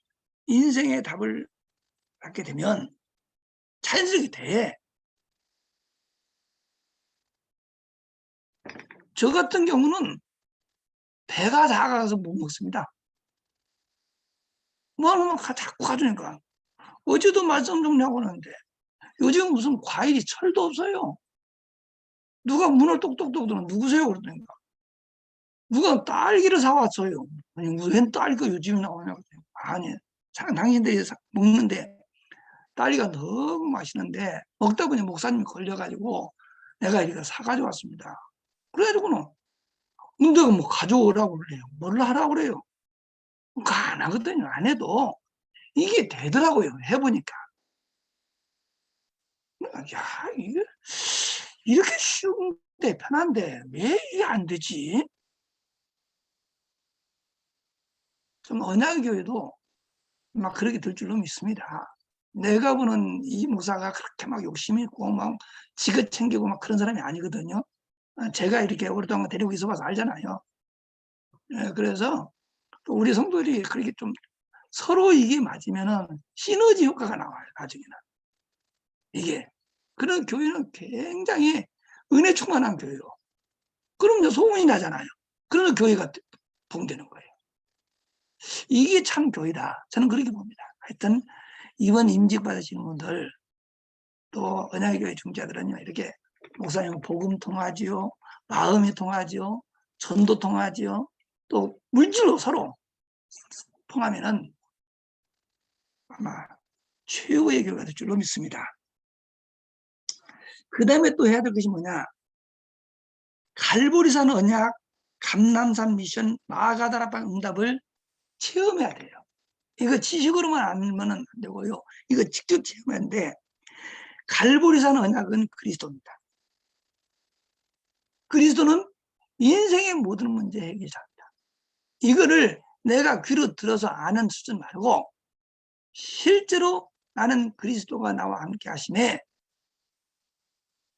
인생의 답을 받게 되면 자연스럽게 돼. 저 같은 경우는 배가 작아서 못 먹습니다. 하면 자꾸 가주니까. 어제도 말씀 정리하고 하는데 요즘 무슨 과일이 철도 없어요. 누가 문을 똑똑똑 들어 누구세요? 그러니까. 누가 딸기를 사왔어요. 아니 웬 딸기가 요즘 나오냐고. 아니 당신들이 먹는데 딸기가 너무 맛있는데 먹다 보니 목사님이 걸려가지고 내가 이거 사가지고 왔습니다. 그래가지고는 내가 가져오라고 그래요. 뭘 하라고 그래요. 안 하거든요. 안 해도 이게 되더라고요. 해보니까. 야, 이게 이렇게 쉬운데 편한데 왜 이게 안 되지? 좀 언약교회도 막 그렇게 될 줄로 믿습니다. 내가 보는 이 목사가 그렇게 막 욕심이 있고 막 지긋 챙기고 막 그런 사람이 아니거든요. 제가 이렇게 오랫동안 데리고 있어봐서 알잖아요. 그래서 또 우리 성도들이 그렇게 좀 서로 이게 맞으면은 시너지 효과가 나와요. 나중에는 이게 그런 교회는 굉장히 은혜 충만한 교회로. 그럼요 소문이 나잖아요. 그러면 교회가 봉되는 거예요. 이게 참 교회다. 저는 그렇게 봅니다. 하여튼 이번 임직 받으시는 분들 또 언약의 교회 중자들은요 이렇게 목사님 복음 통하지요, 마음이 통하지요, 전도 통하지요, 또 물질로 서로 통하면은 아마 최고의 교회가 될 줄로 믿습니다. 그 다음에 또 해야 될 것이 뭐냐? 갈보리산 언약, 감남산 미션, 마가다락방 응답을 체험해야 돼요. 이거 지식으로만 알면 안 되고요. 이거 직접 체험해야 하는데 갈보리산 언약은 그리스도입니다. 그리스도는 인생의 모든 문제 해결자입니다. 이거를 내가 귀로 들어서 아는 수준 말고 실제로 나는 그리스도가 나와 함께 하심에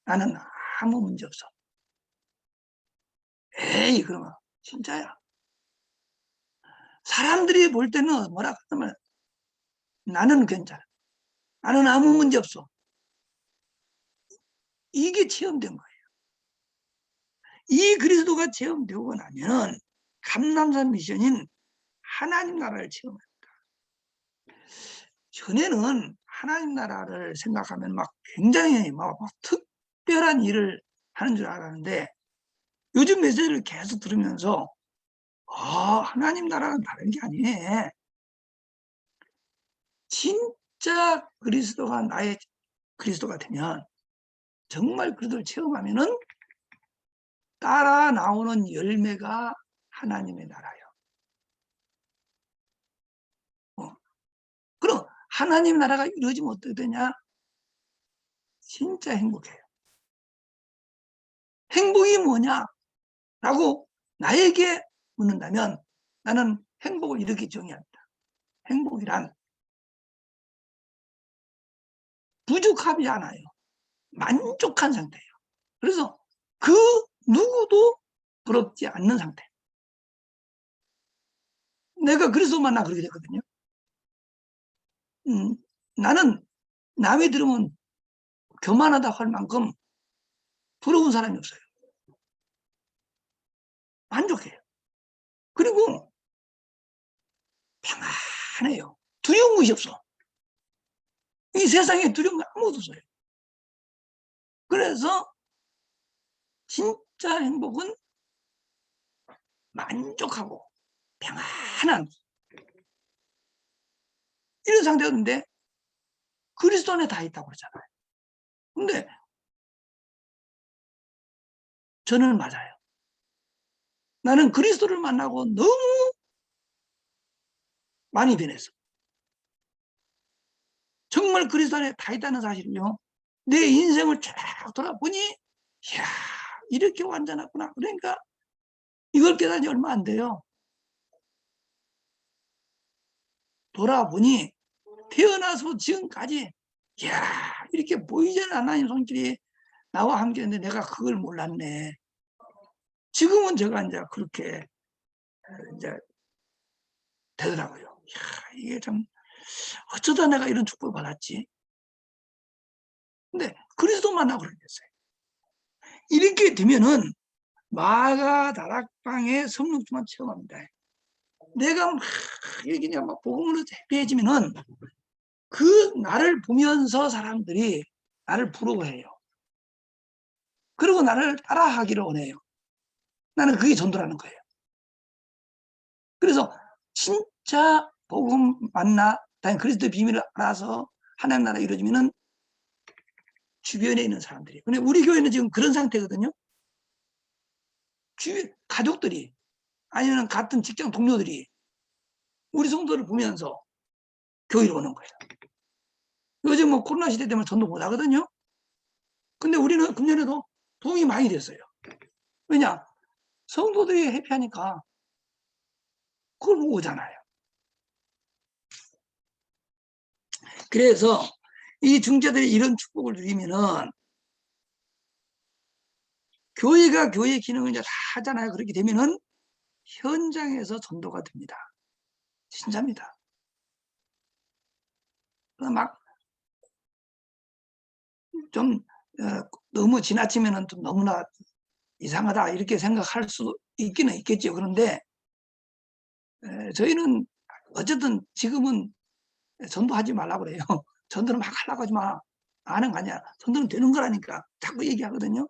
나는 아무 문제 없어. 에이 그러면 진짜야. 사람들이 볼 때는 뭐라 그러면 나는 괜찮아. 나는 아무 문제 없어. 이게 체험된 거예요. 이 그리스도가 체험되고 나면 감남산 미션인 하나님 나라를 체험합니다. 전에는 하나님 나라를 생각하면 막 굉장히 막 특별한 일을 하는 줄 알았는데 요즘 메시지를 계속 들으면서 하나님 나라는 다른 게 아니네. 진짜 그리스도가 나의 그리스도가 되면 정말 그리스도를 체험하면은 따라 나오는 열매가 하나님의 나라예요. 그럼 하나님 나라가 이루어지면 어떻게 되냐? 진짜 행복해요. 행복이 뭐냐? 라고 나에게 묻는다면 나는 행복을 이렇게 정의합니다. 행복이란 부족하지 않아요. 만족한 상태예요. 그래서 그 누구도 부럽지 않는 상태. 내가 그래서 만나 그렇게 됐거든요. 나는 남이 들으면 교만하다 할 만큼 부러운 사람이 없어요. 만족해요. 그리고 평안해요. 두려운 것이 없어. 이 세상에 두려운 거 아무것도 없어요. 그래서 진짜 행복은 만족하고 평안한 이런 상태였는데 그리스도 안에 다 있다고 그러잖아요. 근데 저는 맞아요. 나는 그리스도를 만나고 너무 많이 변했어. 정말 그리스도 안에 다 있다는 사실은요. 내 인생을 쫙 돌아보니 이야 이렇게 완전하구나. 그러니까 이걸 깨달은 지 얼마 안 돼요. 돌아보니 태어나서 지금까지 이야 이렇게 보이지 않는 하나님 손길이 나와 함께 했는데 내가 그걸 몰랐네. 지금은 제가 이제 그렇게 이제 되더라고요. 이야, 이게 참 어쩌다 내가 이런 축복을 받았지. 근데 그리스도 만나고 그랬어요. 이렇게 되면은 마가 다락방의 성령충만 체험합니다. 내가 막 이렇게 막 복음으로 해피해지면은 그 나를 보면서 사람들이 나를 부러워해요. 그리고 나를 따라하기를 원해요. 나는 그게 전도라는 거예요. 그래서 진짜 복음 만나 그리스도의 비밀을 알아서 하나님 나라 이루어지면은 주변에 있는 사람들이. 근데 우리 교회는 지금 그런 상태거든요. 주변 가족들이 아니면 같은 직장 동료들이 우리 성도를 보면서 교회로 오는 거예요. 요즘 뭐 코로나 시대 때문에 전도 못 하거든요. 근데 우리는 금년에도 도움이 많이 됐어요. 왜냐? 성도들이 해피하니까 그걸 보고 오잖아요. 그래서 이 중재들이 이런 축복을 누리면은 교회가 교회 기능을 이제 다 하잖아요. 그렇게 되면은 현장에서 전도가 됩니다. 진짜입니다. 막 좀 너무 지나치면은 좀 너무나 이상하다 이렇게 생각할 수 있기는 있겠죠. 그런데 저희는 어쨌든 지금은 전도하지 말라고 그래요. 전도는 막 하려고 하지 마. 아는 거 아니야. 전도는 되는 거라니까 자꾸 얘기하거든요.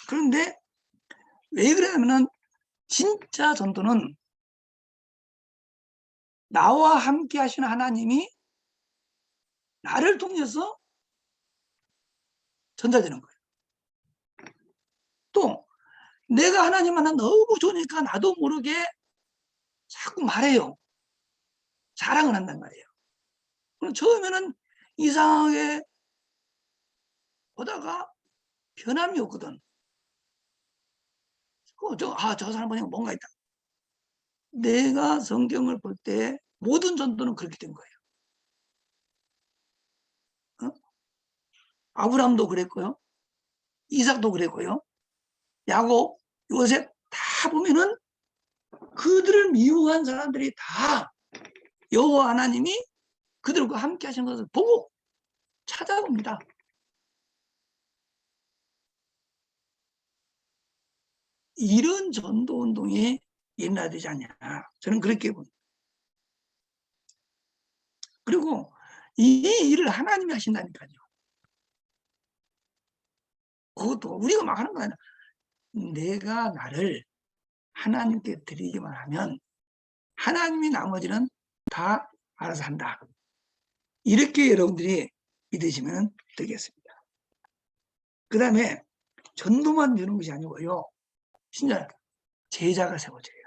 그런데 왜 그러냐면은 진짜 전도는 나와 함께 하시는 하나님이 나를 통해서 전달되는 거예요. 또 내가 하나님 하나 너무 좋으니까 나도 모르게 자꾸 말해요. 자랑을 한단 말이에요. 그럼 처음에는 이상하게 보다가 변함이 없거든. 저 사람 보니까 뭔가 있다. 내가 성경을 볼 때 모든 전도는 그렇게 된 거예요. 아브라함도 그랬고요. 이삭도 그랬고요. 야곱, 요셉 다 보면은 그들을 미워한 사람들이 다 여호와 하나님이 그들과 함께 하신 것을 보고 찾아옵니다. 이런 전도 운동이 일어나야 되지 않냐. 저는 그렇게 봅니다. 그리고 이 일을 하나님이 하신다니까요. 그것도 우리가 막 하는 거 아니야. 내가 나를 하나님께 드리기만 하면 하나님이 나머지는 다 알아서 한다. 이렇게 여러분들이 믿으시면 되겠습니다. 그 다음에 전도만 주는 것이 아니고요. 진짜 제자가 세워져요.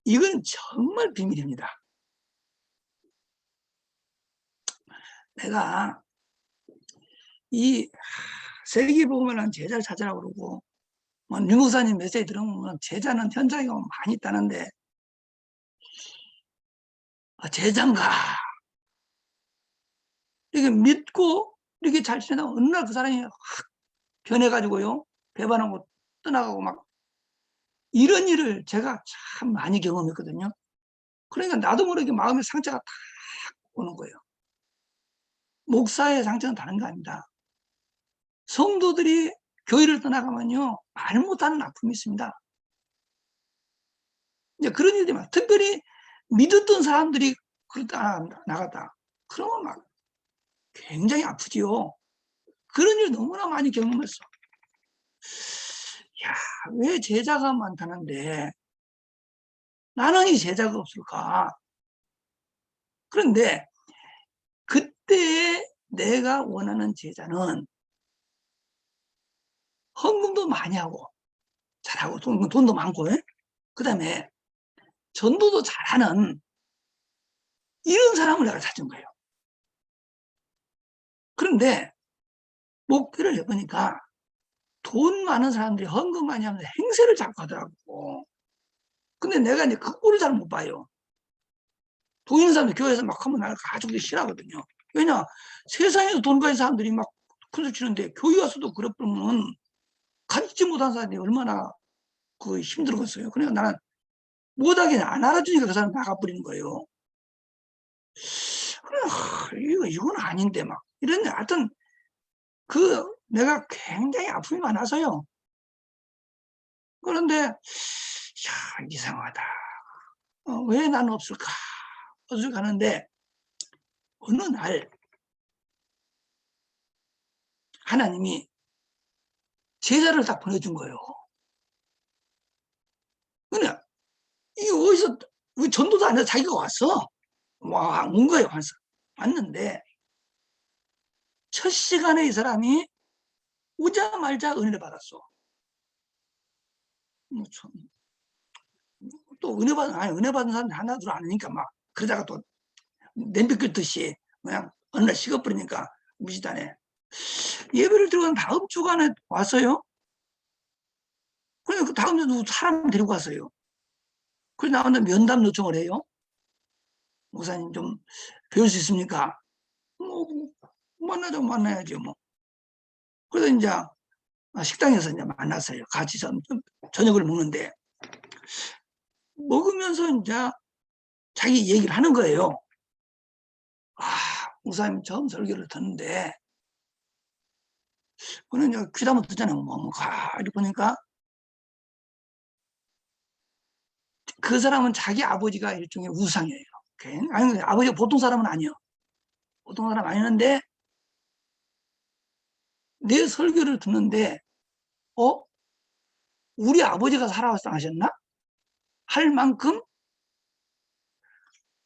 이건 정말 비밀입니다. 내가 이 세계복음을 한 제자를 찾으라고 그러고 유목사님 메시지 들어보면 제자는 현장에 오면 많이 있다는데 제자인가 이렇게 믿고 이렇게 잘 지내다가 어느 날 그 사람이 확 변해가지고요 배반하고 떠나가고 막 이런 일을 제가 참 많이 경험했거든요. 그러니까 나도 모르게 마음의 상처가 탁 오는 거예요. 목사의 상처는 다른 거 아닙니다. 성도들이 교회를 떠나가면요 말 못하는 아픔이 있습니다. 이제 그런 일들이 막 특별히 믿었던 사람들이 그러다 나갔다. 그러면 막 굉장히 아프지요. 그런 일 너무나 많이 경험했어. 야, 왜 제자가 많다는데 나는 이 제자가 없을까? 그런데 그때 내가 원하는 제자는 헌금도 많이 하고 잘하고 돈도 많고 그 다음에 전도도 잘하는 이런 사람을 내가 찾은 거예요. 그런데 목표를 해보니까 돈 많은 사람들이 헌금 많이 하면서 행세를 자꾸 하더라고. 근데 내가 이제 그 꼴을 잘 못 봐요. 돈 있는 사람들 교회에서 막 하면 나를 가족들이 싫어하거든요. 왜냐? 세상에서 돈 가진 사람들이 막 큰소리 치는데 교회 와서도 그랬으면 가지지 못한 사람이 얼마나 그 힘들었어요. 그러니까 나는 못하게 안 알아주니까 그 사람 나가버리는 거예요. 그래, 이건 아닌데 막 이런 하여튼 내가 굉장히 아픔이 많아서요. 그런데 야, 이상하다. 왜 나는 없을까? 어디서 가는데 어느 날 하나님이 제자를 딱 보내준 거예요. 근데 이게 어디서 전도도 안 해서 자기가 왔어. 온 거예요. 왔는데 첫 시간에 이 사람이 오자마자 은혜를 받았어. 또 은혜 받은 사람 하나둘 아니니까 막 그러다가 또 냄비 끓듯이 그냥 어느 날 식어버리니까 무시다네. 예배를 드리고 다음 주간에 왔어요. 그러니까 그 다음 주도 사람 데리고 왔어요. 그래서 나한테 면담 요청을 해요. 목사님 좀 배울 수 있습니까? 뭐, 만나자고 만나야죠, 뭐. 그래서 이제 식당에서 이제 만났어요. 같이 저녁을 먹는데, 먹으면서 이제 자기 얘기를 하는 거예요. 아, 목사님 처음 설교를 듣는데, 그는 이제 귀다 못 듣잖아요. 뭐, 이렇게 보니까 그 사람은 자기 아버지가 일종의 우상이에요. 아니, 아버지가 보통 사람은 아니에요. 보통 사람 아니는데, 내 설교를 듣는데, 어? 우리 아버지가 살아왔다 하셨나? 할 만큼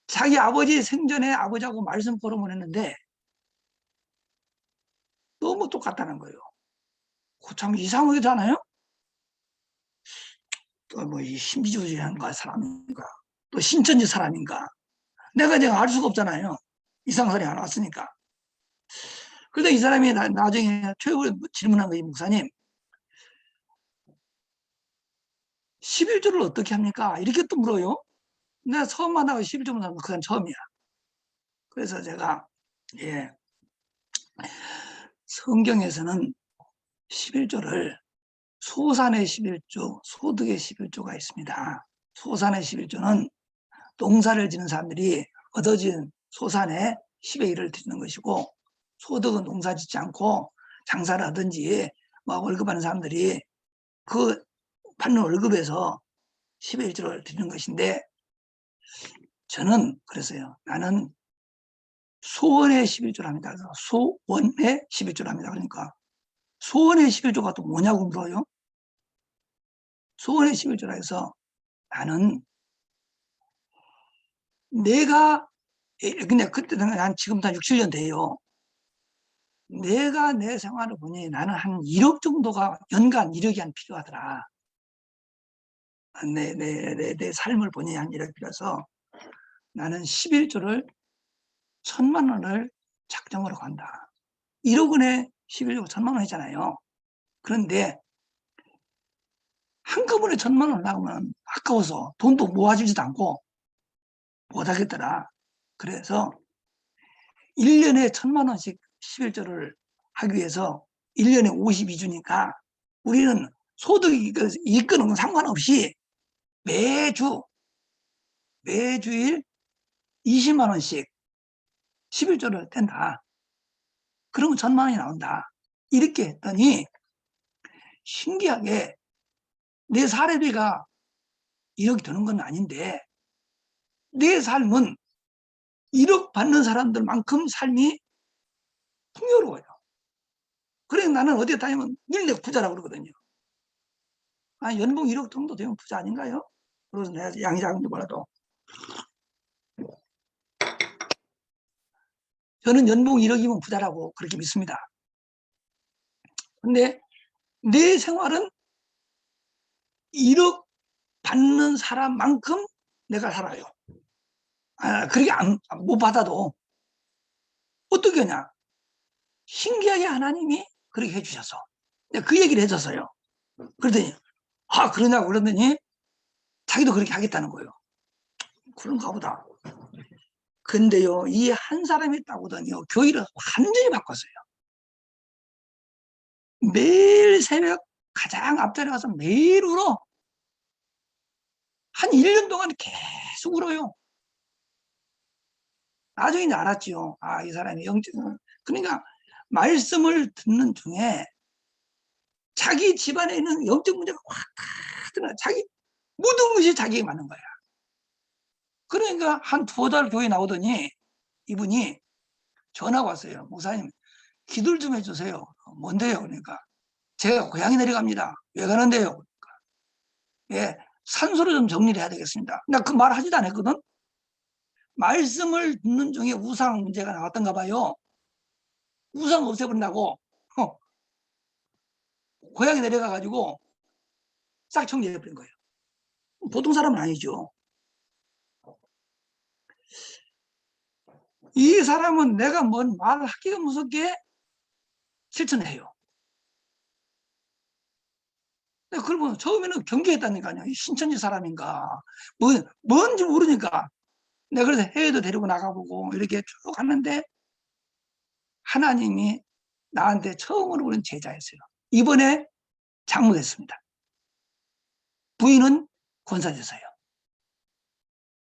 자기 아버지 생전에 아버지하고 말씀 포럼을 했는데 너무 똑같다는 거예요. 참 이상하잖아요? 또 뭐 이 신비주의한가 사람인가 또 신천지 사람인가 내가 알 수가 없잖아요. 이상한 소리 안 왔으니까. 그래서 이 사람이 나중에 최후에 질문한 거예요. 목사님 11조를 어떻게 합니까? 이렇게 또 물어요. 내가 처음 만나고 11조 물어보면 그건 처음이야. 그래서 제가 예, 성경에서는 11조를 소산의 11조, 소득의 11조가 있습니다. 소산의 11조는 농사를 지는 사람들이 얻어진 소산의 10의 1을 드리는 것이고, 소득은 농사 짓지 않고 장사를 하든지 뭐 월급 받는 사람들이 그 받는 월급에서 10의 1조를 드리는 것인데, 저는 그랬어요. 나는 소원의 11조를 합니다. 소원의 11조를 합니다. 그러니까 소원의 11조가 또 뭐냐고 물어요. 소원의 11조라 해서 나는 내가 근데 그때는 한 지금부터 한 6, 7년 돼요. 내가 내 생활을 보니 나는 한 1억 정도가 연간 1억이 한 필요하더라. 내 삶을 보니 한 1억 필요해서 나는 11조를 1,000만 원을 작정으로 간다. 1억 원에 11조 1,000만 원 했잖아요. 그런데 한꺼번에 1,000만 원 나오면 아까워서 돈도 모아지지도 않고 못하겠더라. 그래서 1년에 1,000만 원씩 11조를 하기 위해서 1년에 52주니까 우리는 소득이 이익권은 상관없이 매주일 20만 원씩 11조를 뗀다. 그러면 1,000만 원이 나온다. 이렇게 했더니 신기하게 내 사례비가 1억이 드는 건 아닌데 내 삶은 1억 받는 사람들만큼 삶이 풍요로워요. 그래서 나는 어디에 다니면 늘 내가 부자라고 그러거든요. 연봉 1억 정도 되면 부자 아닌가요? 그래서 내가 양이 작은지 몰라도 저는 연봉 1억이면 부자라고 그렇게 믿습니다. 근데 내 생활은 1억 받는 사람만큼 내가 살아요. 그렇게 못 받아도 어떻게 하냐? 신기하게 하나님이 그렇게 해주셔서 내가 그 얘기를 해줬어요. 그러더니 그러냐고 그러더니 자기도 그렇게 하겠다는 거예요. 그런가 보다. 근데요, 이 한 사람이 있다고더니요, 교회를 완전히 바꿨어요. 매일 새벽 가장 앞자리에 가서 매일 울어. 한 1년 동안 계속 울어요. 나중에 알았죠. 이 사람이 그러니까 말씀을 듣는 중에 자기 집안에 있는 영적 문제가 확 드러나. 자기 모든 것이 자기에게 맞는 거야. 그러니까 한 2달 교회 나오더니 이분이 전화가 왔어요. 목사님 기도를 좀 해주세요. 뭔데요? 그러니까 제가 고향에 내려갑니다. 왜 가는데요? 그러니까 예, 산소를 좀 정리를 해야 되겠습니다. 나 그 말 하지도 않았거든. 말씀을 듣는 중에 우상 문제가 나왔던가 봐요. 우상 없애버린다고 고향에 내려가가지고 싹 정리해버린 거예요. 보통 사람은 아니죠. 이 사람은 내가 뭔 말을 하기가 무섭게 실천해요. 그러면 처음에는 경계했다니까요. 신천지 사람인가 뭔지 모르니까 내가 그래서 해외도 데리고 나가보고 이렇게 쭉 하는데 하나님이 나한테 처음으로 그런 제자였어요. 이번에 장로됐습니다. 부인은 권사됐어요.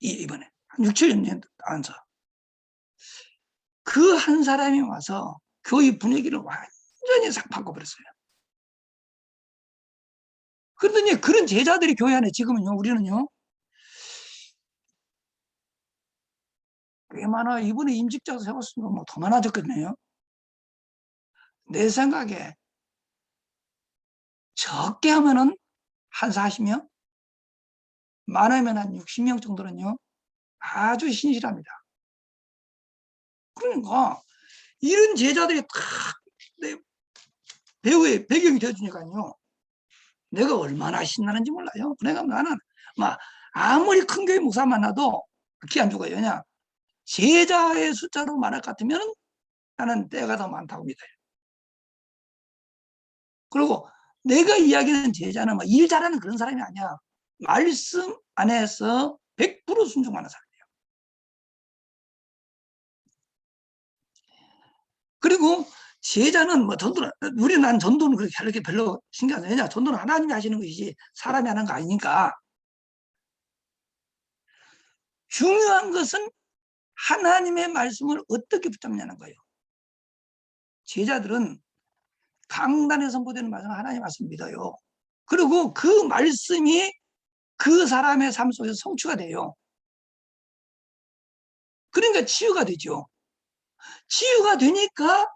이번에 한 6, 7년 안서 그 한 사람이 와서 교회 분위기를 완전히 싹 바꿔버렸어요. 그러더니 그런 제자들이 교회 안에 지금은요, 우리는요, 꽤 많아. 이번에 임직자도 세웠으면 뭐 더 많아졌겠네요. 내 생각에 적게 하면은 한 40명, 많으면 한 60명 정도는요, 아주 신실합니다. 그러니까 이런 제자들이 탁 내 배우의 배경이 되어주니까요, 내가 얼마나 신나는지 몰라요. 내가 나는 막 아무리 큰 교회 목사 만나도 기 안 죽어요. 왜냐, 제자의 숫자로 말할 것 같으면 나는 때가 더 많다고 믿어요. 그리고 내가 이야기하는 제자는 뭐 일 잘하는 그런 사람이 아니야. 말씀 안에서 100% 순종하는 사람이에요. 그리고 제자는 뭐 전도는, 우리 난 전도는 그렇게 별로 신경 안 쓰냐. 전도는 하나님이 하시는 것이지 사람이 하는 거 아니니까. 중요한 것은 하나님의 말씀을 어떻게 붙잡냐는 거예요. 제자들은 강단에 선포되는 말씀, 하나님의 말씀 믿어요. 그리고 그 말씀이 그 사람의 삶 속에서 성취가 돼요. 그러니까 치유가 되죠. 치유가 되니까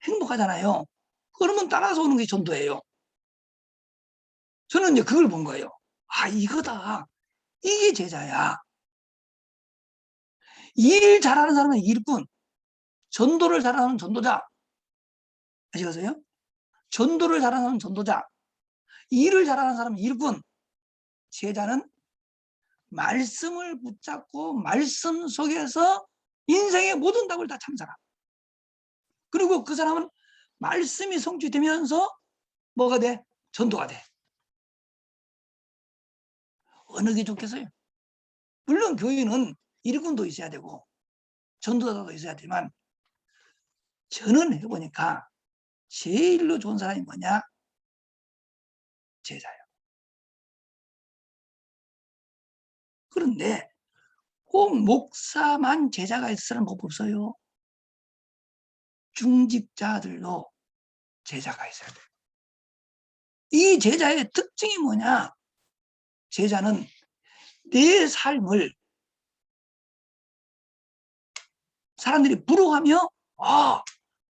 행복하잖아요. 그러면 따라서 오는 게 전도예요. 저는 이제 그걸 본 거예요. 아, 이거다. 이게 제자야. 일 잘하는 사람은 일꾼, 전도를 잘하는 전도자. 아시겠어요? 전도를 잘하는 사람은 전도자, 일을 잘하는 사람은 일꾼. 제자는 말씀을 붙잡고 말씀 속에서 인생의 모든 답을 다 참사라. 그리고 그 사람은 말씀이 성취되면서 뭐가 돼? 전도가 돼. 어느 게 좋겠어요? 물론 교회는 일꾼도 있어야 되고 전도자도 있어야 되지만 저는 해보니까 제일로 좋은 사람이 뭐냐? 제자예요. 그런데 꼭 목사만 제자가 있을 사람 없어요. 중직자들도 제자가 있어야 돼요. 이 제자의 특징이 뭐냐? 제자는 내 삶을 사람들이 부러워하며, 아,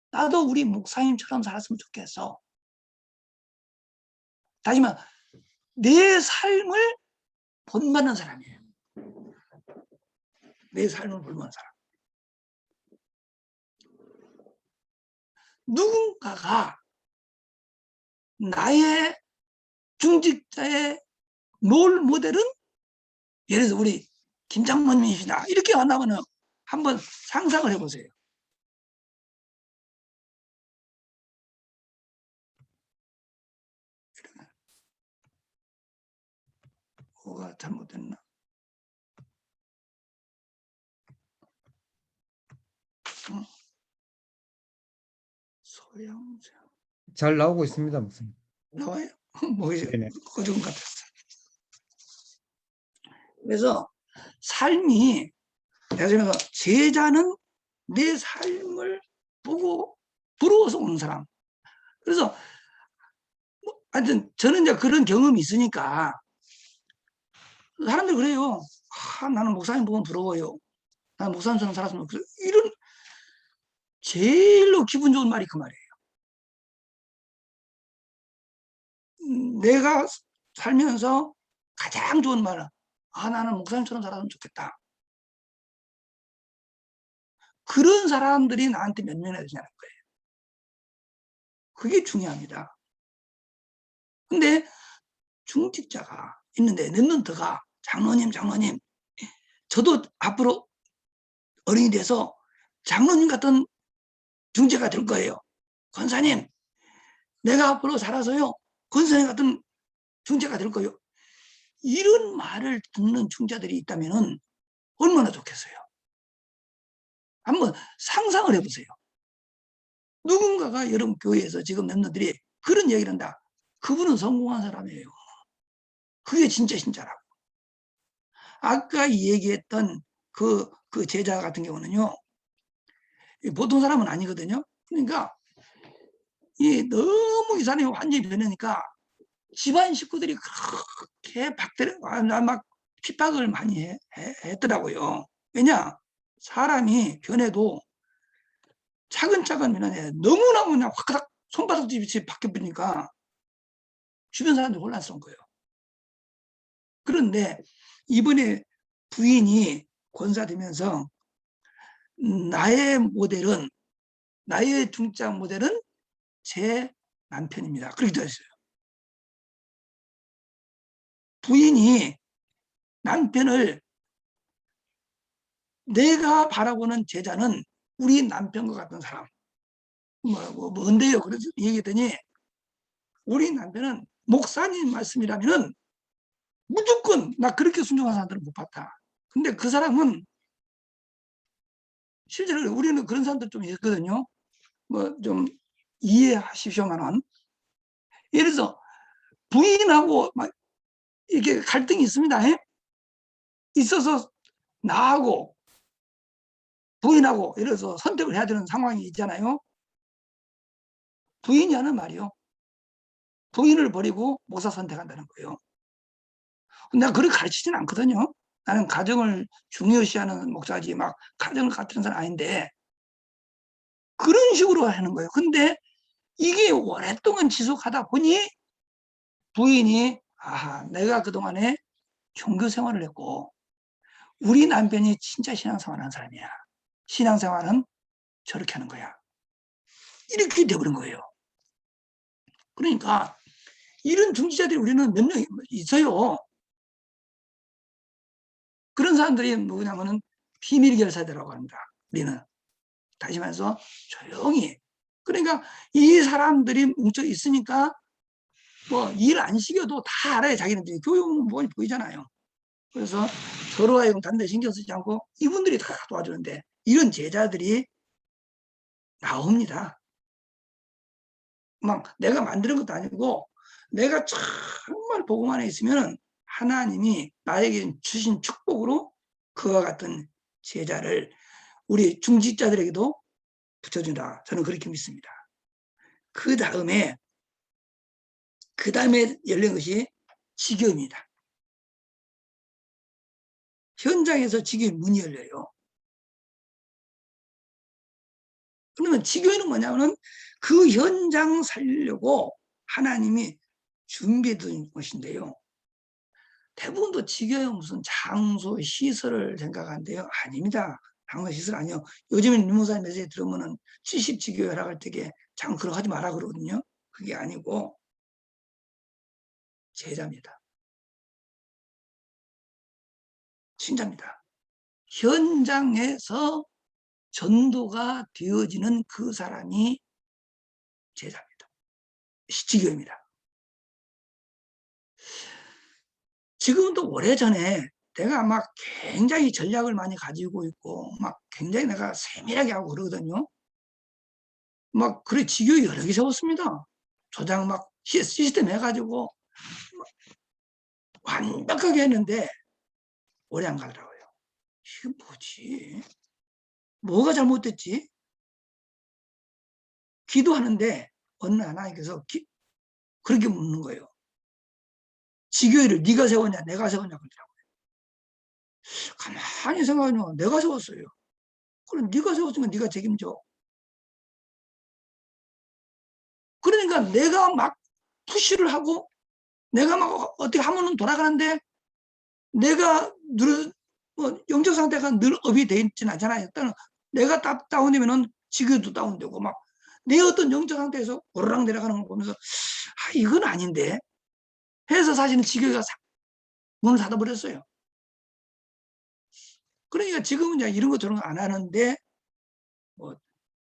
나도 우리 목사님처럼 살았으면 좋겠어. 다시 말해, 내 삶을 본받는 사람이에요. 내 삶을 본받는 사람. 누군가가 나의 중직자의 롤 모델은 예를 들어서 우리 김장모님이시다 이렇게 한다면 한번 상상을 해보세요. 뭐가 잘못됐나? 소양생 잘 나오고 있습니다, 목사님. 나와요? 뭐 네네. 거좀 같았어. 그래서 삶이, 내가 생각해서 제자는 내 삶을 보고 부러워서 오는 사람. 그래서 하여튼 저는 이제 그런 경험이 있으니까 사람들이 그래요. 아, 나는 목사님 보면 부러워요. 나는 목사님처럼 살았으면 좋겠어요. 이런 제일로 기분 좋은 말이 그 말이에요. 내가 살면서 가장 좋은 말은, 아, 나는 목사님처럼 살았으면 좋겠다. 그런 사람들이 나한테 몇 명이나 되냐는 거예요. 그게 중요합니다. 근데 중직자가 있는데 몇 년 더가 장로님, 저도 앞으로 어른이 돼서 장로님 같은 중직자가 될 거예요. 권사님, 내가 앞으로 살아서요, 권사님 같은 중직자가 될 거예요. 이런 말을 듣는 중자들이 있다면은 얼마나 좋겠어요. 한번 상상을 해보세요. 누군가가 여러분 교회에서 지금 멤버들이 그런 얘기를 한다. 그분은 성공한 사람이에요. 그게 진짜 신자라고. 아까 얘기했던 그 제자 같은 경우는요. 보통 사람은 아니거든요. 그러니까 너무 이 사람이 완전히 변하니까 집안 식구들이 그렇게 막 핍박을 많이 했더라고요. 왜냐? 사람이 변해도 차근차근 변하네. 너무나 그냥 확 손바닥집이 바뀌어버리니까 주변 사람들이 혼란스러운 거예요. 그런데 이번에 부인이 권사되면서 나의 중장 모델은 제 남편입니다. 그렇게 되어 있어요. 부인이 남편을 내가 바라보는 제자는 우리 남편과 같은 사람. 뭔데요? 그래서 얘기했더니 우리 남편은 목사님 말씀이라면은 무조건 나 그렇게 순종한 사람들은 못 봤다. 근데 그 사람은 실제로 우리는 그런 사람들 좀 있거든요. 뭐 좀 이해하십시오만은 예를 들어서 부인하고 막 이렇게 갈등이 있습니다. 있어서 나하고 부인하고 예를 들어서 선택을 해야 되는 상황이 있잖아요. 부인이 하는 말이요. 부인을 버리고 목사 선택한다는 거예요. 내가 그렇게 가르치지는 않거든요. 나는 가정을 중요시하는 목사지 막 가정을 갖추는 사람 아닌데 그런 식으로 하는 거예요. 근데 이게 오랫동안 지속하다 보니 부인이 내가 그동안에 종교 생활을 했고 우리 남편이 진짜 신앙생활을 하는 사람이야. 신앙생활은 저렇게 하는 거야. 이렇게 돼버린 거예요. 그러니까 이런 중지자들이 우리는 몇 명 있어요. 그런 사람들이 뭐냐면은 비밀결사들이라고 합니다. 우리는 다시 말해서 조용히. 그러니까 이 사람들이 뭉쳐 있으니까 뭐 일 안 시켜도 다 알아요. 자기네들이 교육은 뭐 보이잖아요. 그래서 서로 하여금 단대 신경 쓰지 않고 이분들이 다 도와주는데 이런 제자들이 나옵니다. 막 내가 만드는 것도 아니고 내가 정말 복음 안에 있으면 하나님이 나에게 주신 축복으로 그와 같은 제자를 우리 중직자들에게도 붙여준다. 저는 그렇게 믿습니다. 그 다음에 열린 것이 지교입니다. 현장에서 지교의 문이 열려요. 그러면 지교회는 뭐냐면 그 현장 살려고 하나님이 준비해 둔 것인데요. 대부분도 지교회는 무슨 장소, 시설을 생각하는데요. 아닙니다. 장소, 시설 아니요. 요즘엔 유목사님 메시지 들으면은 70지교회라고 할 때게 장 그러 하지 마라 그러거든요. 그게 아니고 제자입니다. 신자입니다. 현장에서 전도가 되어지는 그 사람이 제자입니다. 지교입니다. 지금은 또 오래전에 내가 막 굉장히 전략을 많이 가지고 있고 막 굉장히 내가 세밀하게 하고 그러거든요. 막 그래 지교 여러 개 세웠습니다. 조장 막 시스템 해가지고 완벽하게 했는데 오래 안 가더라고요. 이게 뭐지? 뭐가 잘못됐지? 기도하는데 어느 하나님께서 그렇게 묻는 거예요. 지교회를 네가 세웠냐 내가 세웠냐 그러더라고요. 가만히 생각하면 내가 세웠어요. 그럼 네가 세웠으면 네가 책임져. 그러니까 내가 막 푸시를 하고 내가 막 어떻게 하면은 돌아가는데 내가 뭐 영적 상태가 늘 업이 돼 있지는 않잖아요. 일단은 내가 다운되면은 지교도 다운되고 막 내 어떤 영적 상태에서 오르락 내려가는 걸 보면서 이건 아닌데 해서 사실은 지교가 문을 닫아버렸어요. 그러니까 지금은 이제 이런 거 저런 거 안 하는데 뭐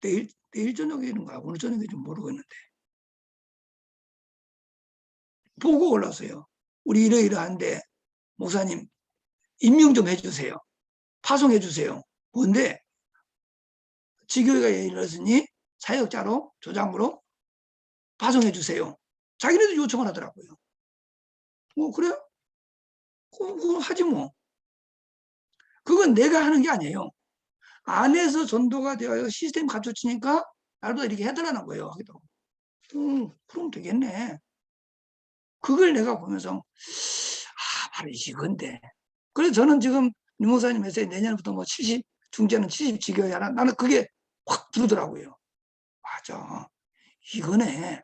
내일 저녁인가 오늘 저녁인지 모르겠는데 보고 올랐어요. 우리 이러이러한데 목사님 임명 좀 해주세요. 파송해 주세요. 뭔데? 지교회가 예를 들었으니 사역자로 조장으로 파송해 주세요. 자기네도 요청을 하더라고요. 그래요? 그거 하지 뭐. 그건 내가 하는 게 아니에요. 안에서 전도가 되어 시스템 갖춰지니까 나도 이렇게 해달라는 거예요. 하기도. 그럼 되겠네. 그걸 내가 보면서 바로 이건데. 그래서 저는 지금 윤 목사님 메시지 내년부터 뭐 70, 중재는 70 지교해야 하나? 나는 그게 확 들더라고요. 맞아. 이거네.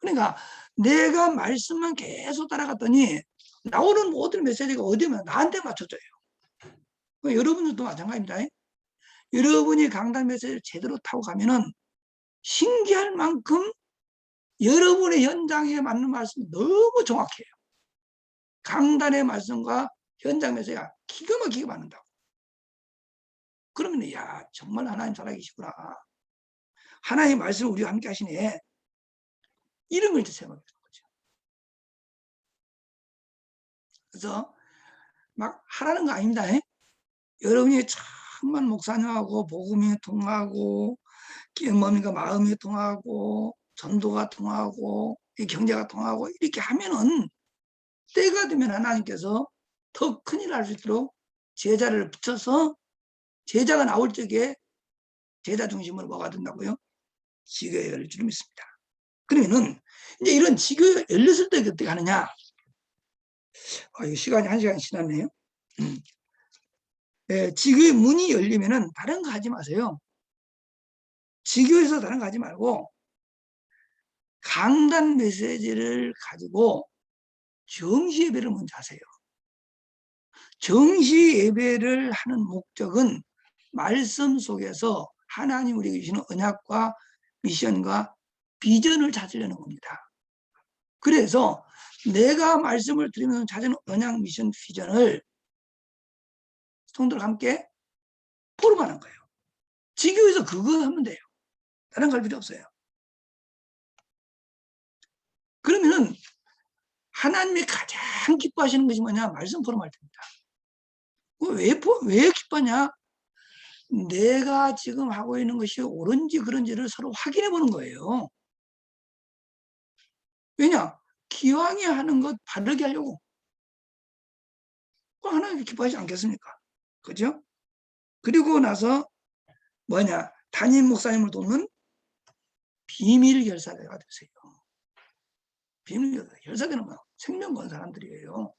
그러니까 내가 말씀만 계속 따라갔더니 나오는 모든 메시지가 어디면 나한테 맞춰져요. 여러분들도 마찬가지입니다. 여러분이 강단 메시지를 제대로 타고 가면은 신기할 만큼 여러분의 현장에 맞는 말씀이 너무 정확해요. 강단의 말씀과 현장 메시지가 기가 막히게 맞는다고. 그러면 야 정말 하나님 살아계시구나. 하나님의 말씀을 우리와 함께 하시네. 이런 걸 생각하는 거죠. 그래서 막 하라는 거 아닙니다. 여러분이 정말 목사님하고 복음이 통하고 몸과 마음이 통하고 전도가 통하고 경제가 통하고 이렇게 하면은 때가 되면 하나님께서 더 큰일 할 수 있도록 제자를 붙여서 제자가 나올 적에 제자 중심으로 뭐가 된다고요? 지교회가 열릴 줄 믿습니다. 그러면은 이제 이런 지교회가 열렸을 때 어떻게 하느냐? 이거 시간이 1시간 지났네요. 지교회 문이 열리면은 다른 거 하지 마세요. 지교에서 다른 거 하지 말고 강단 메시지를 가지고 정시 예배를 먼저 하세요. 정시 예배를 하는 목적은 말씀 속에서 하나님 우리에게 주시는 언약과 미션과 비전을 찾으려는 겁니다. 그래서 내가 말씀을 드리면서 찾은 언약, 미션, 비전을 성도들과 함께 포럼하는 거예요. 지교에서 그거 하면 돼요. 다른 거 할 필요 없어요. 그러면은 하나님이 가장 기뻐하시는 것이 뭐냐? 말씀 포럼할 때입니다. 왜 기뻐하냐? 내가 지금 하고 있는 것이 옳은지 그런지를 서로 확인해 보는 거예요. 왜냐? 기왕에 하는 것 바르게 하려고. 하나님 기뻐하지 않겠습니까? 그죠? 그리고 나서 뭐냐? 담임 목사님을 돕는 비밀 결사대가 되세요. 비밀 결사대는 뭐 생명 건 사람들이에요.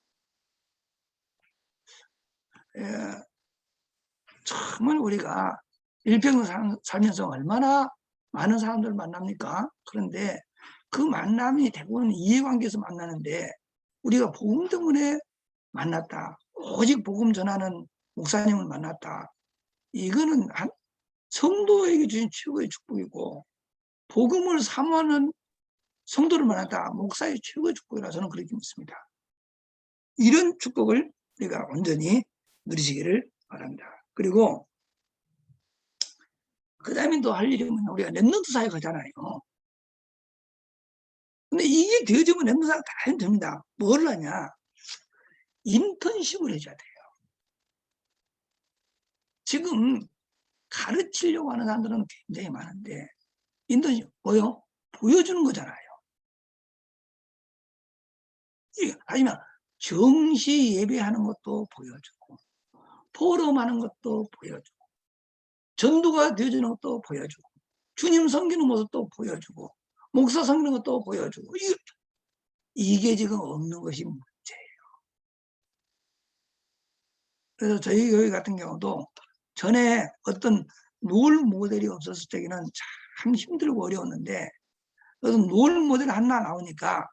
정말 우리가 일평생 살면서 얼마나 많은 사람들을 만납니까? 그런데 그 만남이 대부분 이해관계에서 만나는데 우리가 복음 때문에 만났다. 오직 복음 전하는 목사님을 만났다. 이거는 성도에게 주신 최고의 축복이고 복음을 사모하는 성도를 만났다. 목사의 최고의 축복이라 저는 그렇게 믿습니다. 이런 축복을 우리가 온전히 누리시기를 바랍니다. 그리고 그 다음에 또 할 일이 뭐냐. 우리가 랩런트 사역 하잖아요. 근데 이게 되어지면 랩런트 사역 다 해도 됩니다. 뭘 하냐. 인턴십을 해줘야 돼요. 지금 가르치려고 하는 사람들은 굉장히 많은데 인턴십 뭐요? 보여주는 거잖아요. 하지만 정시 예배하는 것도 보여주고 포럼하는 것도 보여주고 전도가 되어지는 것도 보여주고 주님 섬기는 모습도 보여주고 목사 섬기는 것도 보여주고 이게 지금 없는 것이 문제예요. 그래서 저희 교회 같은 경우도 전에 어떤 롤 모델이 없었을 때에는 참 힘들고 어려웠는데 어떤 롤 모델 하나 나오니까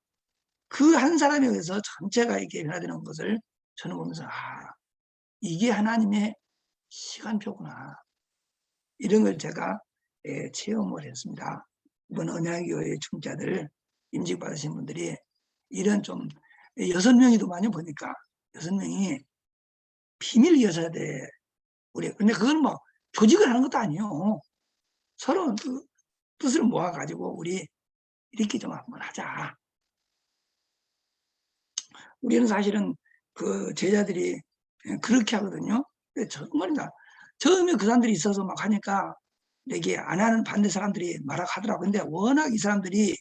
그 한 사람에 의해서 전체가 이렇게 변화되는 것을 저는 보면서 이게 하나님의 시간표구나. 이런 걸 제가 체험을 했습니다. 이번 언약교회 중자들 임직 받으신 분들이 이런 좀 6명이도 많이 보니까 6명이 비밀 여사대 우리 근데 그건 뭐 조직을 하는 것도 아니에요. 서로 뜻을 모아가지고 우리 이렇게 좀 한번 하자. 우리는 사실은 그 제자들이 그렇게 하거든요. 정말이다. 처음에 그 사람들이 있어서 막 하니까 이게 안 하는 반대 사람들이 말하고 하더라고요. 근데 워낙 이 사람들이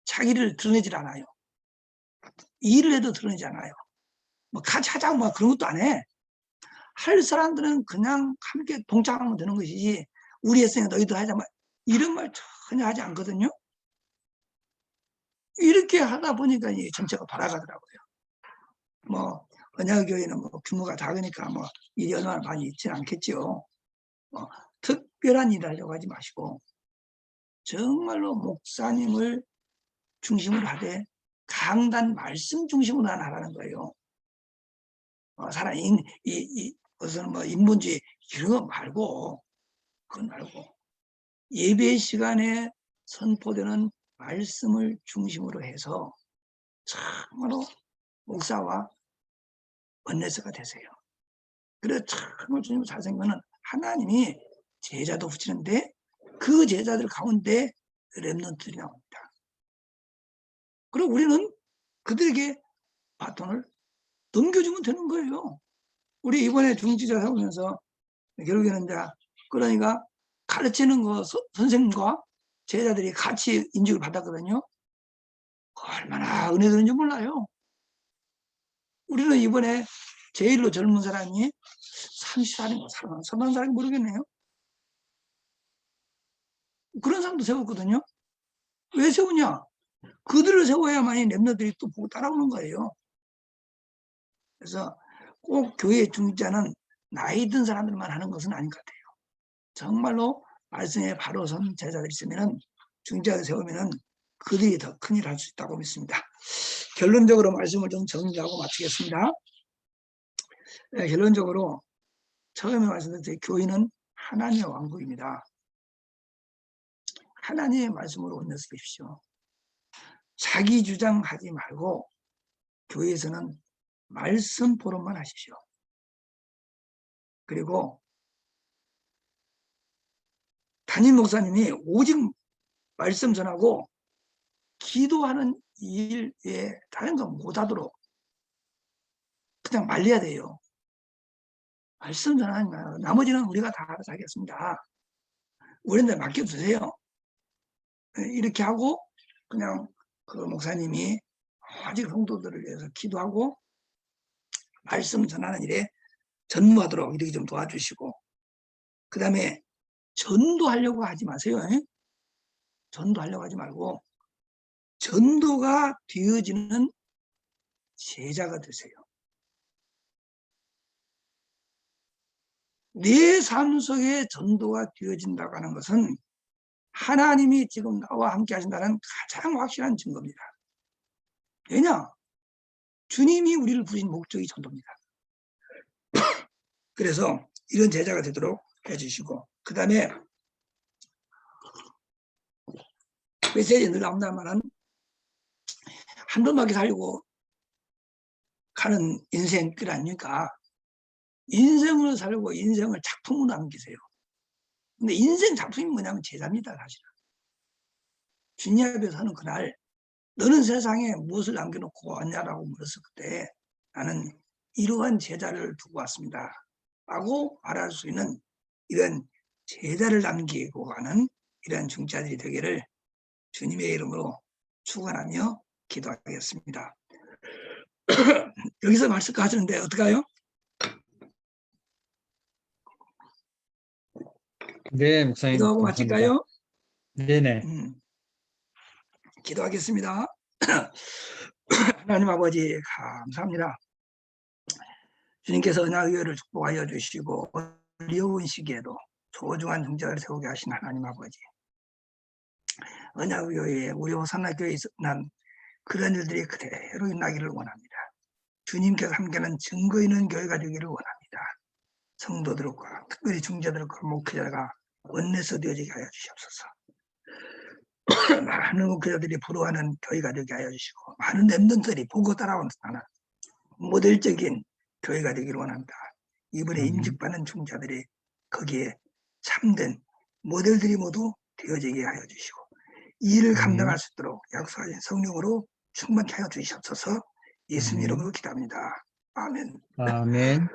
자기를 드러내질 않아요. 일을 해도 드러내지 않아요. 뭐 같이 하자고 막 그런 것도 안 해. 할 사람들은 그냥 함께 동참하면 되는 것이지 우리 했으니까 너희들 하자 말 이런 말 전혀 하지 않거든요. 이렇게 하다 보니까 이 전체가 돌아가더라고요. 뭐 언약교회는 뭐 규모가 작으니까 뭐 일이 얼마나 많이 있지는 않겠죠. 특별한 일을 하려고 하지 마시고 정말로 목사님을 중심으로 하되 강단 말씀 중심으로 하라는 거예요. 사람 무슨 뭐 인본주의 이런 거 말고 그건 말고 예배 시간에 선포되는 말씀을 중심으로 해서 참으로 목사와 원내서가 되세요. 그래서 참으로 주님 잘생기면 하나님이 제자도 붙이는데 그 제자들 가운데 렘넌트들이 나옵니다. 그리고 우리는 그들에게 바톤을 넘겨주면 되는 거예요. 우리 이번에 중지자 세우면서 결국에는 이제 그러니까 가르치는 거 선생님과 제자들이 같이 인직을 받았거든요. 얼마나 은혜되는지 몰라요. 우리는 이번에 제일로 젊은 사람이 30살인가 30살인가 모르겠네요. 그런 사람도 세웠거든요. 왜 세우냐? 그들을 세워야만이 렘너들이 또 보고 따라오는 거예요. 그래서 꼭 교회 중직자는 나이 든 사람들만 하는 것은 아닌 것 같아요. 정말로 말씀에 바로 선 제자들이 있으면은 중직자를 세우면은 그들이 더 큰일 할 수 있다고 믿습니다. 결론적으로 말씀을 좀 정리하고 마치겠습니다. 네, 결론적으로 처음에 말씀드렸듯이 교인은 하나님의 왕국입니다. 하나님의 말씀으로 온내쓰십시오. 자기 주장하지 말고 교회에서는 말씀 포럼만 하십시오. 그리고 담임 목사님이 오직 말씀 전하고 기도하는 일 외에 다른 거 못하도록 그냥 말려야 돼요. 말씀 전하는 거예요. 나머지는 우리가 다 알아서 하겠습니다. 우리한테 맡겨주세요. 이렇게 하고 그냥 그 목사님이 오직 성도들을 위해서 기도하고 말씀 전하는 일에 전무하도록 이렇게 좀 도와주시고 그 다음에 전도하려고 하지 마세요. 전도하려고 하지 말고 전도가 되어지는 제자가 되세요. 내 삶 속에 전도가 되어진다고 하는 것은 하나님이 지금 나와 함께 하신다는 가장 확실한 증거입니다. 왜냐? 주님이 우리를 부르신 목적이 전도입니다. 그래서 이런 제자가 되도록 해주시고 그 다음에 메시지에 늘 나온다는 한 번밖에 살려고 가는 인생 끝 아닙니까? 인생을 살고 인생을 작품으로 남기세요. 근데 인생 작품이 뭐냐면 제자입니다. 사실은. 주님 앞에 서는 그날 너는 세상에 무엇을 남겨놓고 왔냐라고 물었을 때 나는 이러한 제자를 두고 왔습니다. 라고 말할 수 있는 이런 제자를 남기고 가는 이런 중자들이 되기를 주님의 이름으로 축원하며 기도하겠습니다. 여기서 말씀까 하시는데 어떡해요? 네, 목사님. 기도하고 감사합니다. 마칠까요? 네네. 기도하겠습니다. 하나님 아버지 감사합니다. 주님께서 은하의회를 축복하여 주시고 어려운 시기에도 소중한 중자를 세우게 하신 하나님 아버지, 은하의회에 우리 호산나교회에 난 그런 일들이 그대로 일어나기를 원합니다. 주님께서 함께하는 증거 있는 교회가 되기를 원합니다. 성도들과 특별히 중자들과 목회자가 원내서 되어지게 하여 주시옵소서. 많은 목회자들이 부러워하는 교회가 되게 하여 주시고 많은 렘넌트들이 보고 따라오는 모델적인 교회가 되기를 원합니다. 이번에 임직받는 중자들이 거기에 참된 모델들이 모두 되어지게 하여 주시고 이 일을 감당할 수 있도록 약속하신 성령으로 충만히 하여 주시옵소서. 예수님 이름으로 기도합니다. 아멘. 아멘.